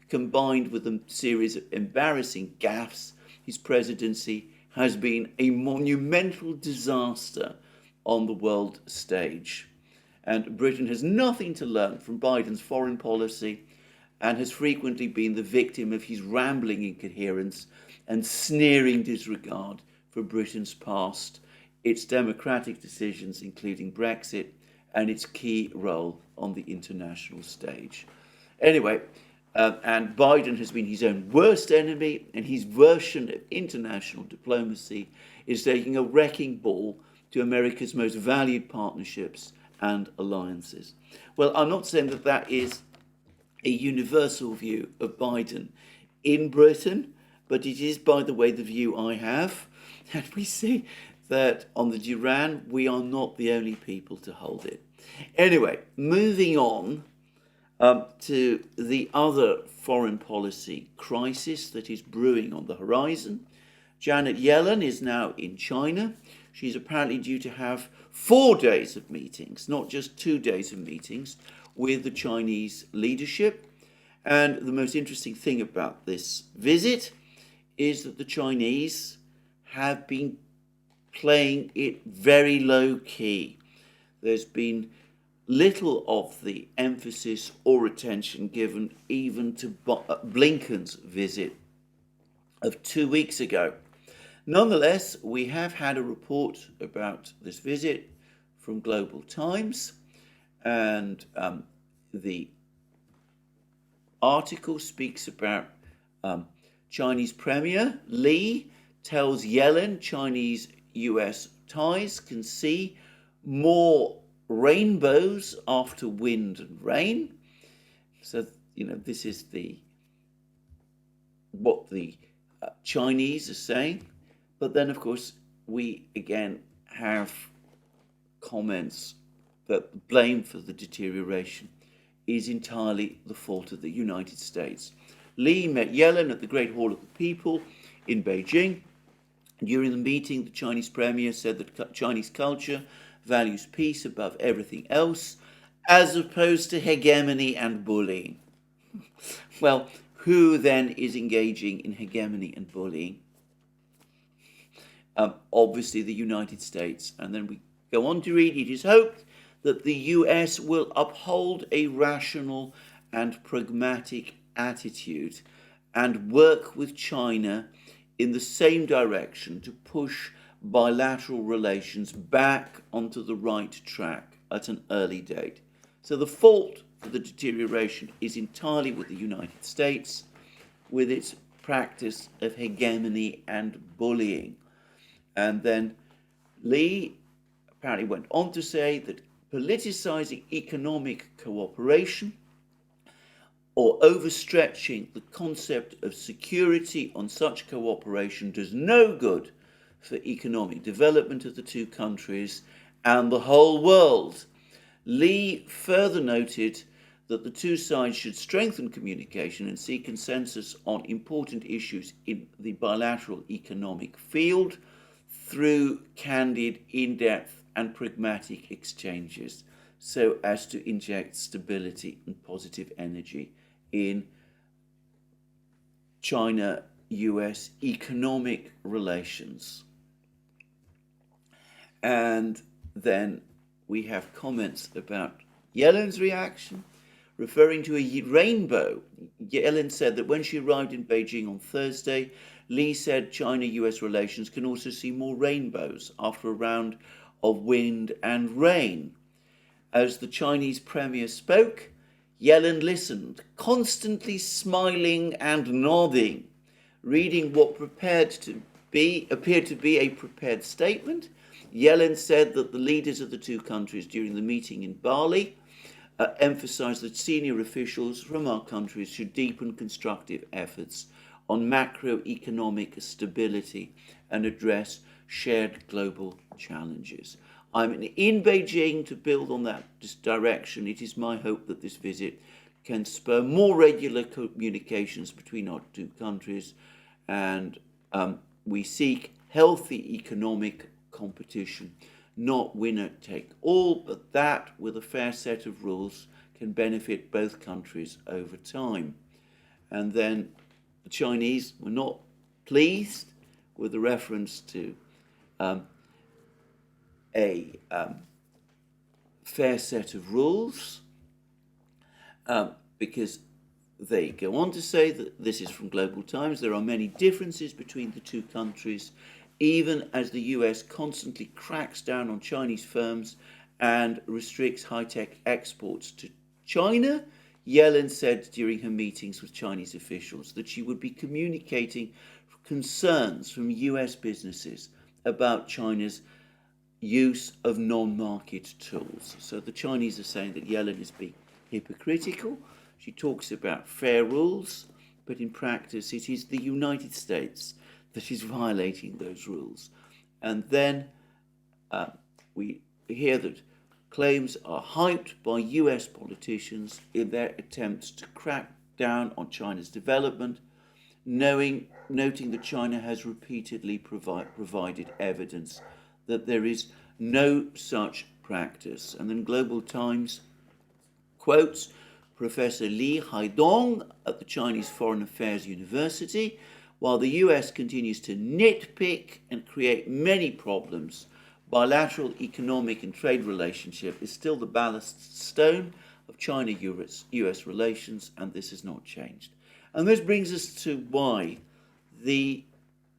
combined with a series of embarrassing gaffes. His presidency has been a monumental disaster on the world stage. And Britain has nothing to learn from Biden's foreign policy and has frequently been the victim of his rambling incoherence and sneering disregard for Britain's past, its democratic decisions, including Brexit, and its key role on the international stage. Anyway, and Biden has been his own worst enemy, and his version of international diplomacy is taking a wrecking ball to America's most valued partnerships and alliances. Well, I'm not saying that that is a universal view of Biden in Britain, but it is, by the way, the view I have. And we see that on the Duran, we are not the only people to hold it. Anyway, moving on to the other foreign policy crisis that is brewing on the horizon. Janet Yellen is now in China. She's apparently due to have 4 days of meetings, not just 2 days of meetings, with the Chinese leadership. And the most interesting thing about this visit is that the Chinese have been playing it very low key. There's been little of the emphasis or attention given even to Blinken's visit of 2 weeks ago. Nonetheless, we have had a report about this visit from Global Times, and the article speaks about Chinese Premier Li tells Yellen Chinese-US ties can see more rainbows after wind and rain. So, this is what the Chinese are saying. But then, of course, we again have comments that blame for the deterioration is entirely the fault of the United States. Li met Yellen at the Great Hall of the People in Beijing. During the meeting, the Chinese premier said that Chinese culture values peace above everything else, as opposed to hegemony and bullying. Well, who then is engaging in hegemony and bullying? Obviously the United States. And then we go on to read, it is hoped that the US will uphold a rational and pragmatic attitude and work with China in the same direction to push bilateral relations back onto the right track at an early date. So the fault for the deterioration is entirely with the United States, with its practice of hegemony and bullying. And then Li apparently went on to say that politicizing economic cooperation or overstretching the concept of security on such cooperation does no good for economic development of the two countries and the whole world. Li further noted that the two sides should strengthen communication and seek consensus on important issues in the bilateral economic field through candid, in-depth and pragmatic exchanges so as to inject stability and positive energy in China-US economic relations. And then we have comments about Yellen's reaction, referring to a rainbow. Yellen said that when she arrived in Beijing on Thursday, Li said China-US relations can also see more rainbows after a round of wind and rain. As the Chinese premier spoke, Yellen listened, constantly smiling and nodding, reading what appeared to be a prepared statement. Yellen said that the leaders of the two countries during the meeting in Bali emphasized that senior officials from our countries should deepen constructive efforts on macroeconomic stability and address shared global challenges. I'm in Beijing to build on that direction. It is my hope that this visit can spur more regular communications between our two countries, and we seek healthy economic competition, not winner take all, but that with a fair set of rules can benefit both countries over time. And then the Chinese were not pleased with the reference to a fair set of rules, because they go on to say that this is from Global Times, there are many differences between the two countries, even as the US constantly cracks down on Chinese firms and restricts high-tech exports to China. Yellen said during her meetings with Chinese officials that she would be communicating concerns from US businesses about China's use of non-market tools. So the Chinese are saying that Yellen is being hypocritical. She talks about fair rules, but in practice it is the United States that is violating those rules. And then we hear that claims are hyped by US politicians in their attempts to crack down on China's development, noting that China has repeatedly provided evidence that there is no such practice. And then Global Times quotes Professor Li Haidong at the Chinese Foreign Affairs University. While the US continues to nitpick and create many problems, bilateral economic and trade relationship is still the ballast stone of China-US relations, and this has not changed. And this brings us to why the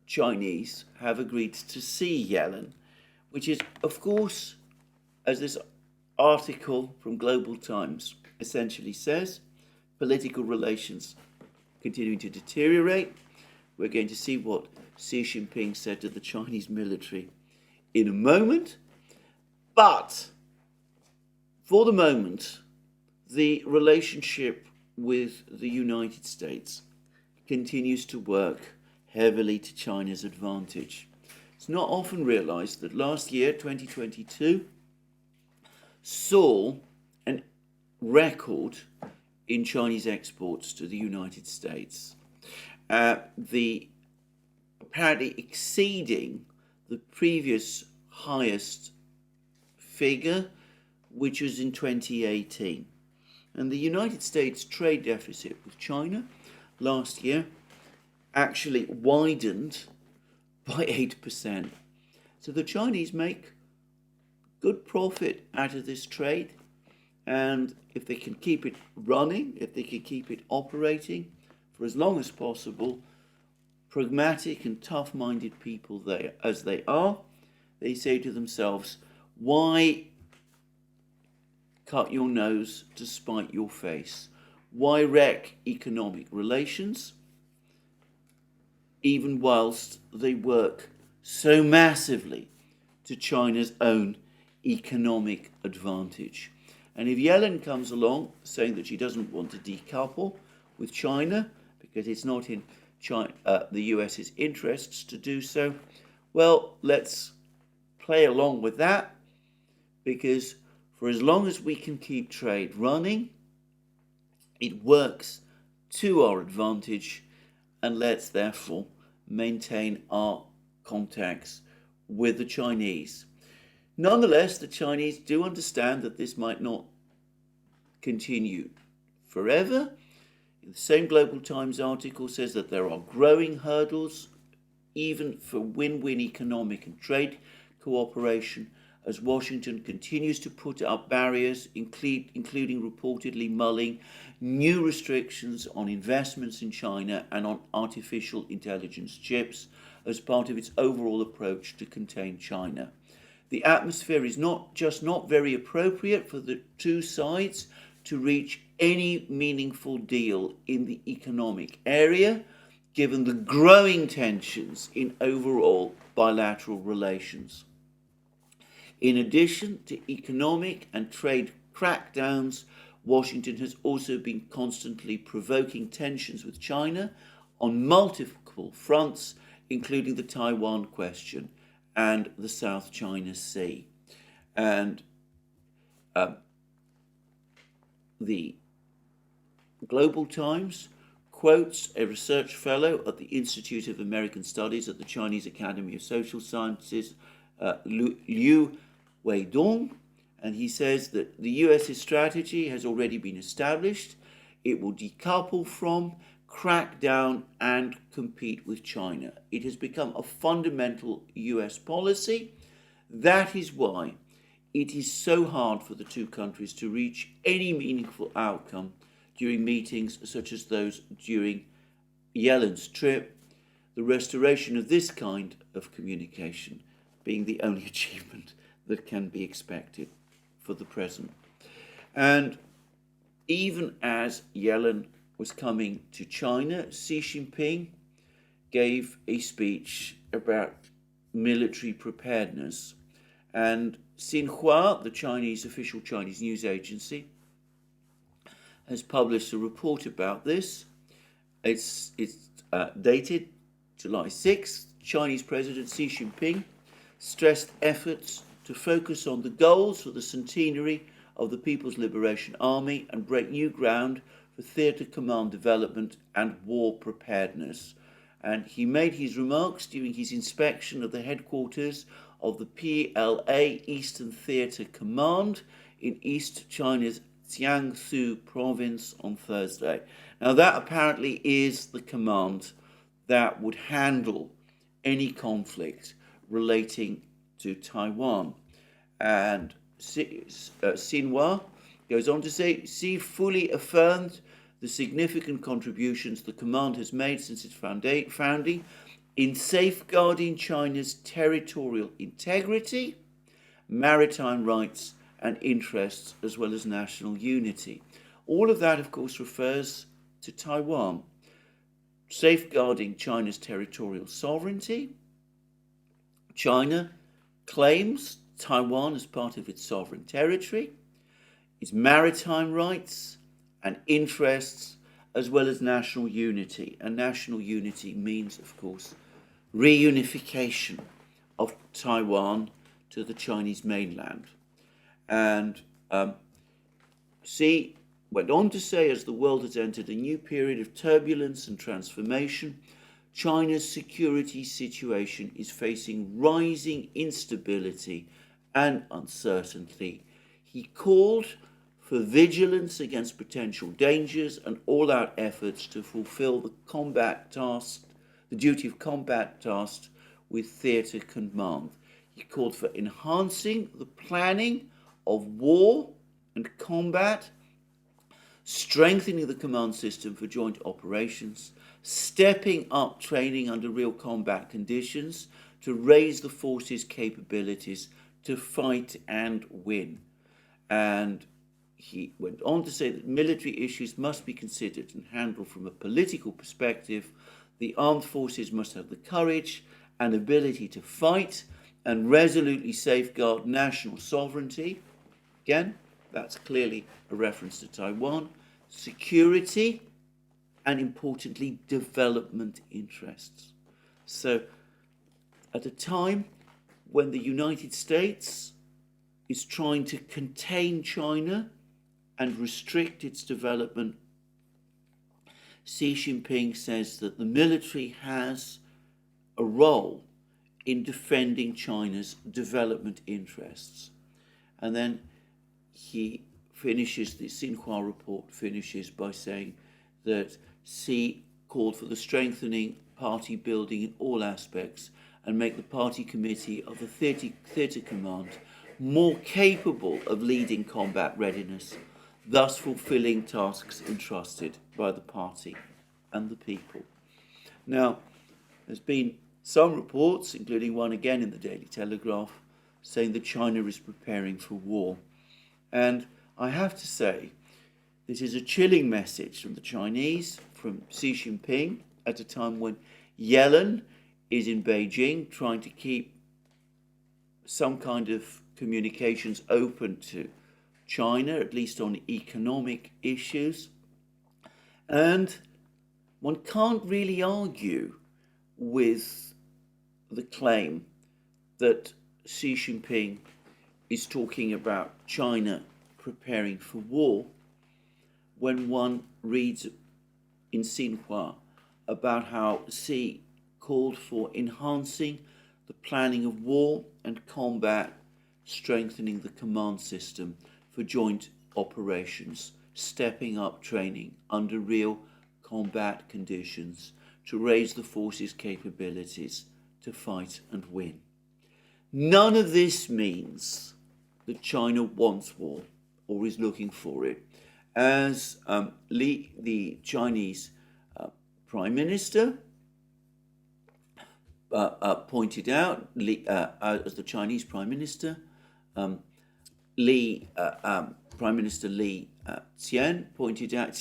Chinese have agreed to see Yellen, which is, of course, as this article from Global Times essentially says, political relations continuing to deteriorate. We're going to see what Xi Jinping said to the Chinese military in a moment. But for the moment, the relationship with the United States continues to work heavily to China's advantage. It's not often realized that last year, 2022, saw an record in Chinese exports to the United States, apparently exceeding the previous highest figure, which was in 2018. And the United States trade deficit with China last year actually widened by 8%. So the Chinese make good profit out of this trade, and if they can keep it running, if they can keep it operating for as long as possible, pragmatic and tough-minded people as they are, they say to themselves, why cut your nose to spite your face? Why wreck economic relations, even whilst they work so massively to China's own economic advantage? And if Yellen comes along saying that she doesn't want to decouple with China because it's not in China, the US's interests to do so, well, let's play along with that, because for as long as we can keep trade running, it works to our advantage, and let's therefore maintain our contacts with the Chinese. Nonetheless, the Chinese do understand that this might not continue forever. The same Global Times article says that there are growing hurdles, even for win-win economic and trade cooperation, as Washington continues to put up barriers, including reportedly mulling new restrictions on investments in China and on artificial intelligence chips as part of its overall approach to contain China. The atmosphere is not very appropriate for the two sides to reach any meaningful deal in the economic area, given the growing tensions in overall bilateral relations. In addition to economic and trade crackdowns, Washington has also been constantly provoking tensions with China on multiple fronts, including the Taiwan question and the South China Sea. And the Global Times quotes a research fellow at the Institute of American Studies at the Chinese Academy of Social Sciences, Liu Weidong, and he says that the US's strategy has already been established. It will decouple from, crack down, and compete with China. It has become a fundamental US policy. That is why it is so hard for the two countries to reach any meaningful outcome during meetings such as those during Yellen's trip, the restoration of this kind of communication being the only achievement that can be expected for the present. And even as Yellen was coming to China, Xi Jinping gave a speech about military preparedness. And Xinhua, the official Chinese news agency, has published a report about this. It's dated July 6th. Chinese President Xi Jinping stressed efforts to focus on the goals for the centenary of the People's Liberation Army and break new ground for theatre command development and war preparedness. And he made his remarks during his inspection of the headquarters of the PLA Eastern Theatre Command in East China's Jiangsu province on Thursday. Now that apparently is the command that would handle any conflict relating to Taiwan. And Xinhua goes on to say, Xi fully affirmed the significant contributions the command has made since its founding in safeguarding China's territorial integrity, maritime rights and interests, as well as national unity. All of that, of course, refers to Taiwan. Safeguarding China's territorial sovereignty. China claims Taiwan as part of its sovereign territory, its maritime rights and interests, as well as national unity. And national unity means, of course, reunification of Taiwan to the Chinese mainland. And Xi went on to say, as the world has entered a new period of turbulence and transformation, China's security situation is facing rising instability and uncertainty. He called for vigilance against potential dangers and all-out efforts to fulfill the duty of combat tasked with theatre command. He called for enhancing the planning of war and combat, strengthening the command system for joint operations, stepping up training under real combat conditions to raise the force's capabilities to fight and win. And he went on to say that military issues must be considered and handled from a political perspective. The armed forces must have the courage and ability to fight and resolutely safeguard national sovereignty. Again, that's clearly a reference to Taiwan, security, and importantly, development interests. So, at a time when the United States is trying to contain China and restrict its development, Xi Jinping says that the military has a role in defending China's development interests. And then he finishes, the Xinhua report finishes by saying that Xi called for the strengthening party building in all aspects and make the party committee of the theatre command more capable of leading combat readiness, thus fulfilling tasks entrusted by the party and the people. Now, there's been some reports, including one again in the Daily Telegraph, saying that China is preparing for war. And I have to say, this is a chilling message from the Chinese, from Xi Jinping, at a time when Yellen is in Beijing trying to keep some kind of communications open to China, at least on economic issues. And one can't really argue with the claim that Xi Jinping is talking about China preparing for war when one reads in Xinhua about how Xi called for enhancing the planning of war and combat, strengthening the command system for joint operations, stepping up training under real combat conditions to raise the force's capabilities to fight and win. None of this means that China wants war or is looking for it. As Li, the Chinese Prime Minister, pointed out, as the Chinese Prime Minister, Prime Minister Li Qian pointed out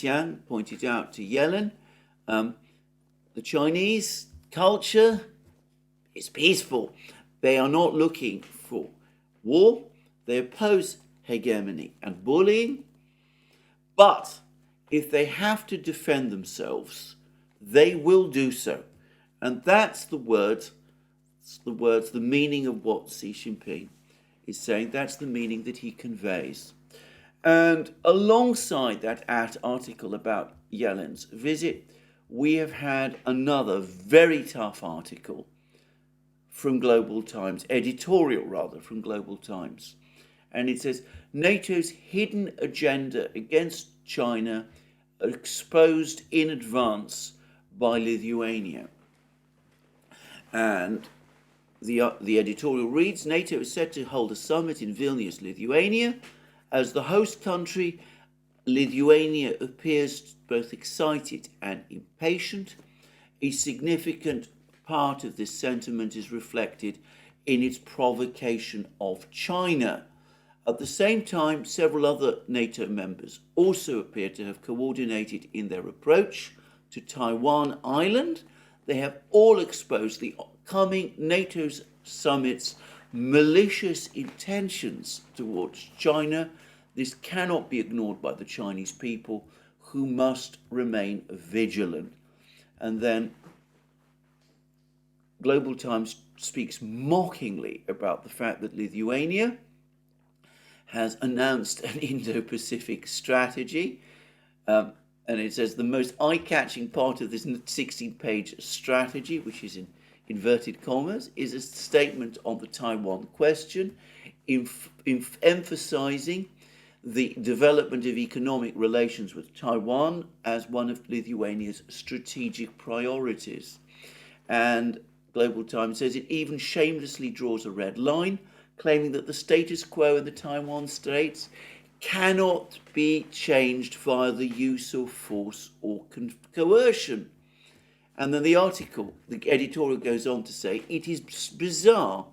to Yellen, the Chinese culture is peaceful. They are not looking for war. They oppose hegemony and bullying. But if they have to defend themselves, they will do so. And that's the meaning of what Xi Jinping is saying. That's the meaning that he conveys. And alongside that article about Yellen's visit, we have had another very tough article from Global Times, editorial rather, from Global Times. And it says, NATO's hidden agenda against China exposed in advance by Lithuania. And the editorial reads, NATO is set to hold a summit in Vilnius, Lithuania. As the host country, Lithuania appears both excited and impatient. A significant part of this sentiment is reflected in its provocation of China. At the same time, several other NATO members also appear to have coordinated in their approach to Taiwan Island. They have all exposed the coming NATO summit's malicious intentions towards China. This cannot be ignored by the Chinese people, who must remain vigilant. And then Global Times speaks mockingly about the fact that Lithuania has announced an Indo-Pacific strategy. And it says the most eye-catching part of this 16-page strategy, which is in inverted commas, is a statement on the Taiwan question, emphasizing the development of economic relations with Taiwan as one of Lithuania's strategic priorities. And Global Times says it even shamelessly draws a red line, claiming that the status quo in the Taiwan Straits cannot be changed via the use of force or coercion. And then the article, the editorial goes on to say, it is bizarre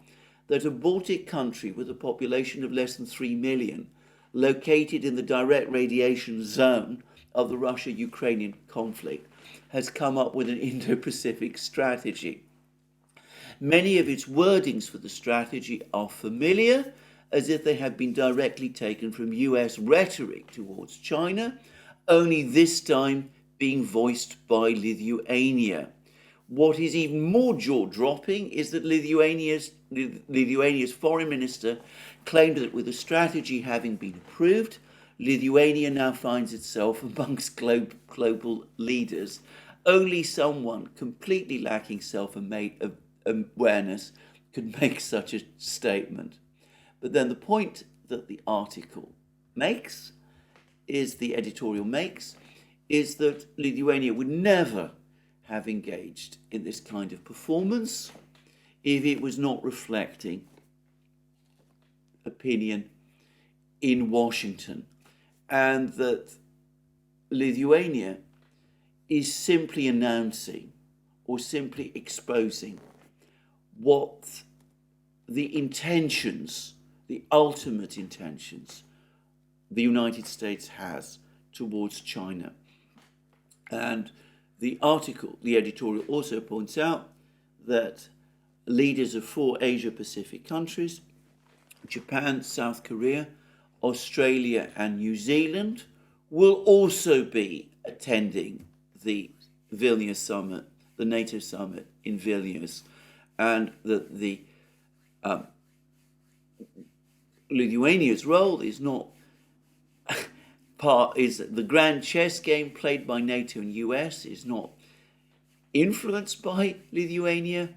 that a Baltic country with a population of less than 3 million, located in the direct radiation zone of the Russia-Ukrainian conflict, has come up with an Indo-Pacific strategy. Many of its wordings for the strategy are familiar, as if they had been directly taken from US rhetoric towards China, only this time being voiced by Lithuania. What is even more jaw-dropping is that Lithuania's foreign minister claimed that with the strategy having been approved, Lithuania now finds itself amongst global leaders. Only someone completely lacking self-awareness could make such a statement. But then the point that the article makes, the editorial makes, is that Lithuania would never have engaged in this kind of performance if it was not reflecting opinion in Washington, and that Lithuania is simply announcing or simply exposing what the intentions, the ultimate intentions, the United States has towards China. And the article, the editorial, also points out that leaders of 4 Asia-Pacific countries, Japan, South Korea, Australia and New Zealand, will also be attending the Vilnius summit, the NATO summit in Vilnius, and that the Lithuania's role is not the grand chess game played by NATO and US is not influenced by Lithuania.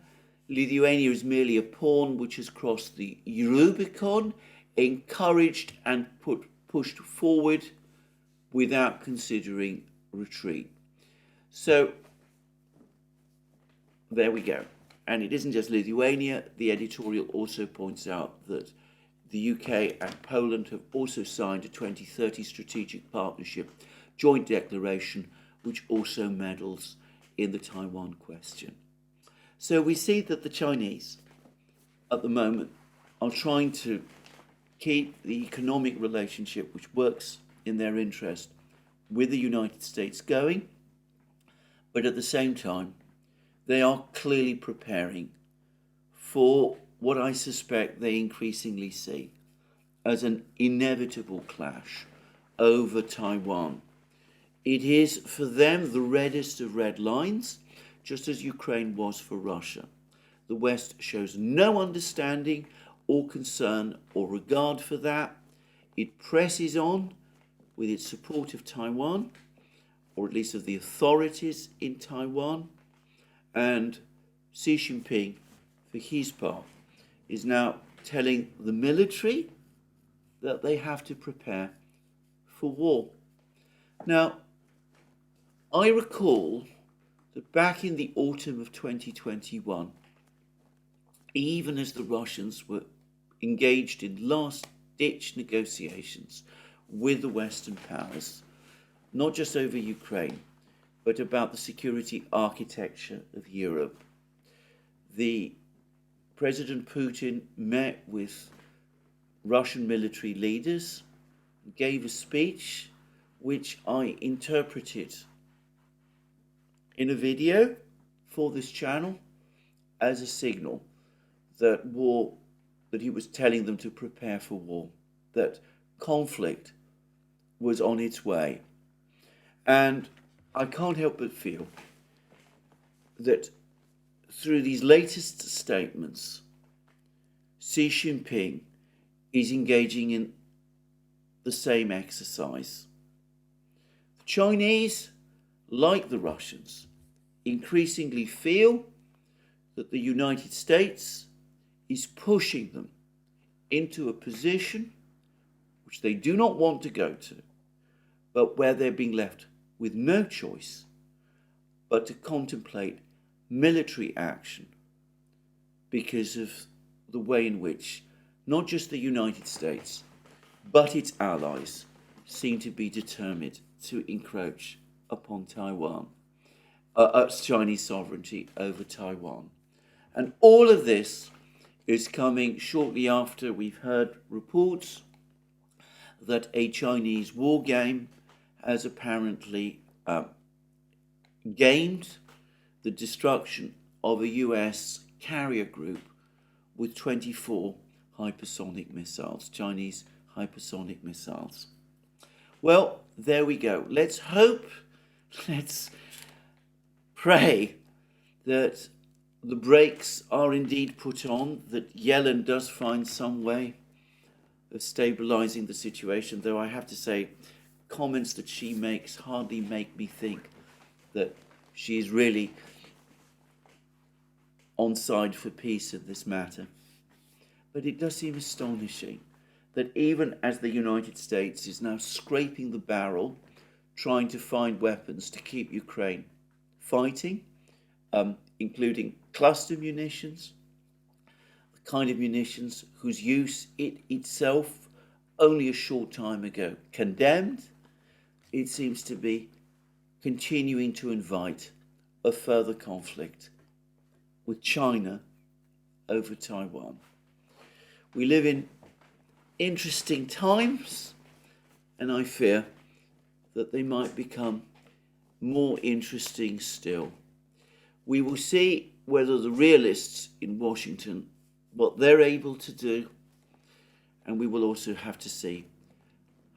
Lithuania is merely a pawn which has crossed the Rubicon, encouraged and pushed forward without considering retreat. So there we go. And it isn't just Lithuania. The editorial also points out that the UK and Poland have also signed a 2030 strategic partnership joint declaration, which also meddles in the Taiwan question. So we see that the Chinese, at the moment, are trying to keep the economic relationship which works in their interest with the United States going, but at the same time, they are clearly preparing for what I suspect they increasingly see as an inevitable clash over Taiwan. It is for them the reddest of red lines, just as Ukraine was for Russia. The West shows no understanding or concern or regard for that. It presses on with its support of Taiwan, or at least of the authorities in Taiwan, and Xi Jinping, for his part, is now telling the military that they have to prepare for war. Now, I recall that back in the autumn of 2021, even as the Russians were engaged in last-ditch negotiations with the Western powers, not just over Ukraine, but about the security architecture of Europe, President Putin met with Russian military leaders, gave a speech which I interpreted in a video for this channel as a signal that he was telling them to prepare for war, that conflict was on its way. And I can't help but feel that through these latest statements, Xi Jinping is engaging in the same exercise. The Chinese, like the Russians, increasingly feel that the United States is pushing them into a position which they do not want to go to, but where they're being left with no choice but to contemplate military action because of the way in which not just the United States, but its allies seem to be determined to encroach upon Taiwan, Chinese sovereignty over Taiwan. And all of this is coming shortly after we've heard reports that a Chinese war game has apparently gained the destruction of a US carrier group with 24 hypersonic missiles, Chinese hypersonic missiles. Well, there we go. Let's hope, let's pray that the brakes are indeed put on, that Yellen does find some way of stabilizing the situation, though I have to say, comments that she makes hardly make me think that she is really on side for peace in this matter. But it does seem astonishing that even as the United States is now scraping the barrel, trying to find weapons to keep Ukraine fighting, including cluster munitions, the kind of munitions whose use it itself only a short time ago condemned, it seems to be continuing to invite a further conflict with China over Taiwan. We live in interesting times, and I fear that they might become more interesting still. We will see whether the realists in Washington, what they're able to do, and we will also have to see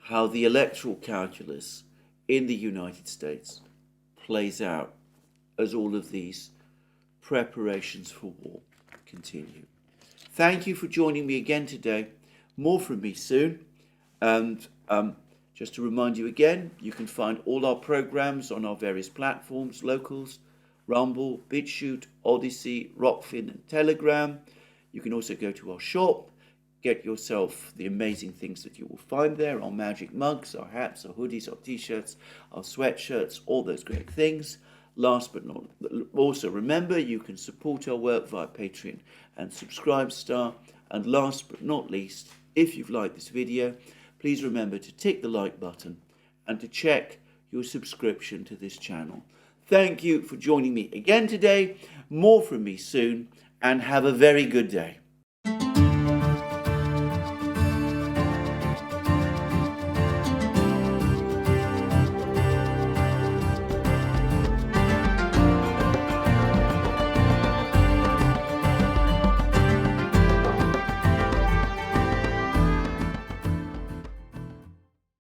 how the electoral calculus in the United States plays out as all of these preparations for war continue. Thank you for joining me again today. More from me soon. And just to remind you again, you can find all our programs on our various platforms, Locals, Rumble, BitChute, ODYSEE, Rockfin and Telegram. You can also go to our shop, get yourself the amazing things that you will find there, our magic mugs, our hats, our hoodies, our t-shirts, our sweatshirts, all those great things. Last but not, also remember you can support our work via Patreon and Subscribestar. And last but not least, if you've liked this video, please remember to tick the like button and to check your subscription to this channel. Thank you for joining me again today. More from me soon, and have a very good day.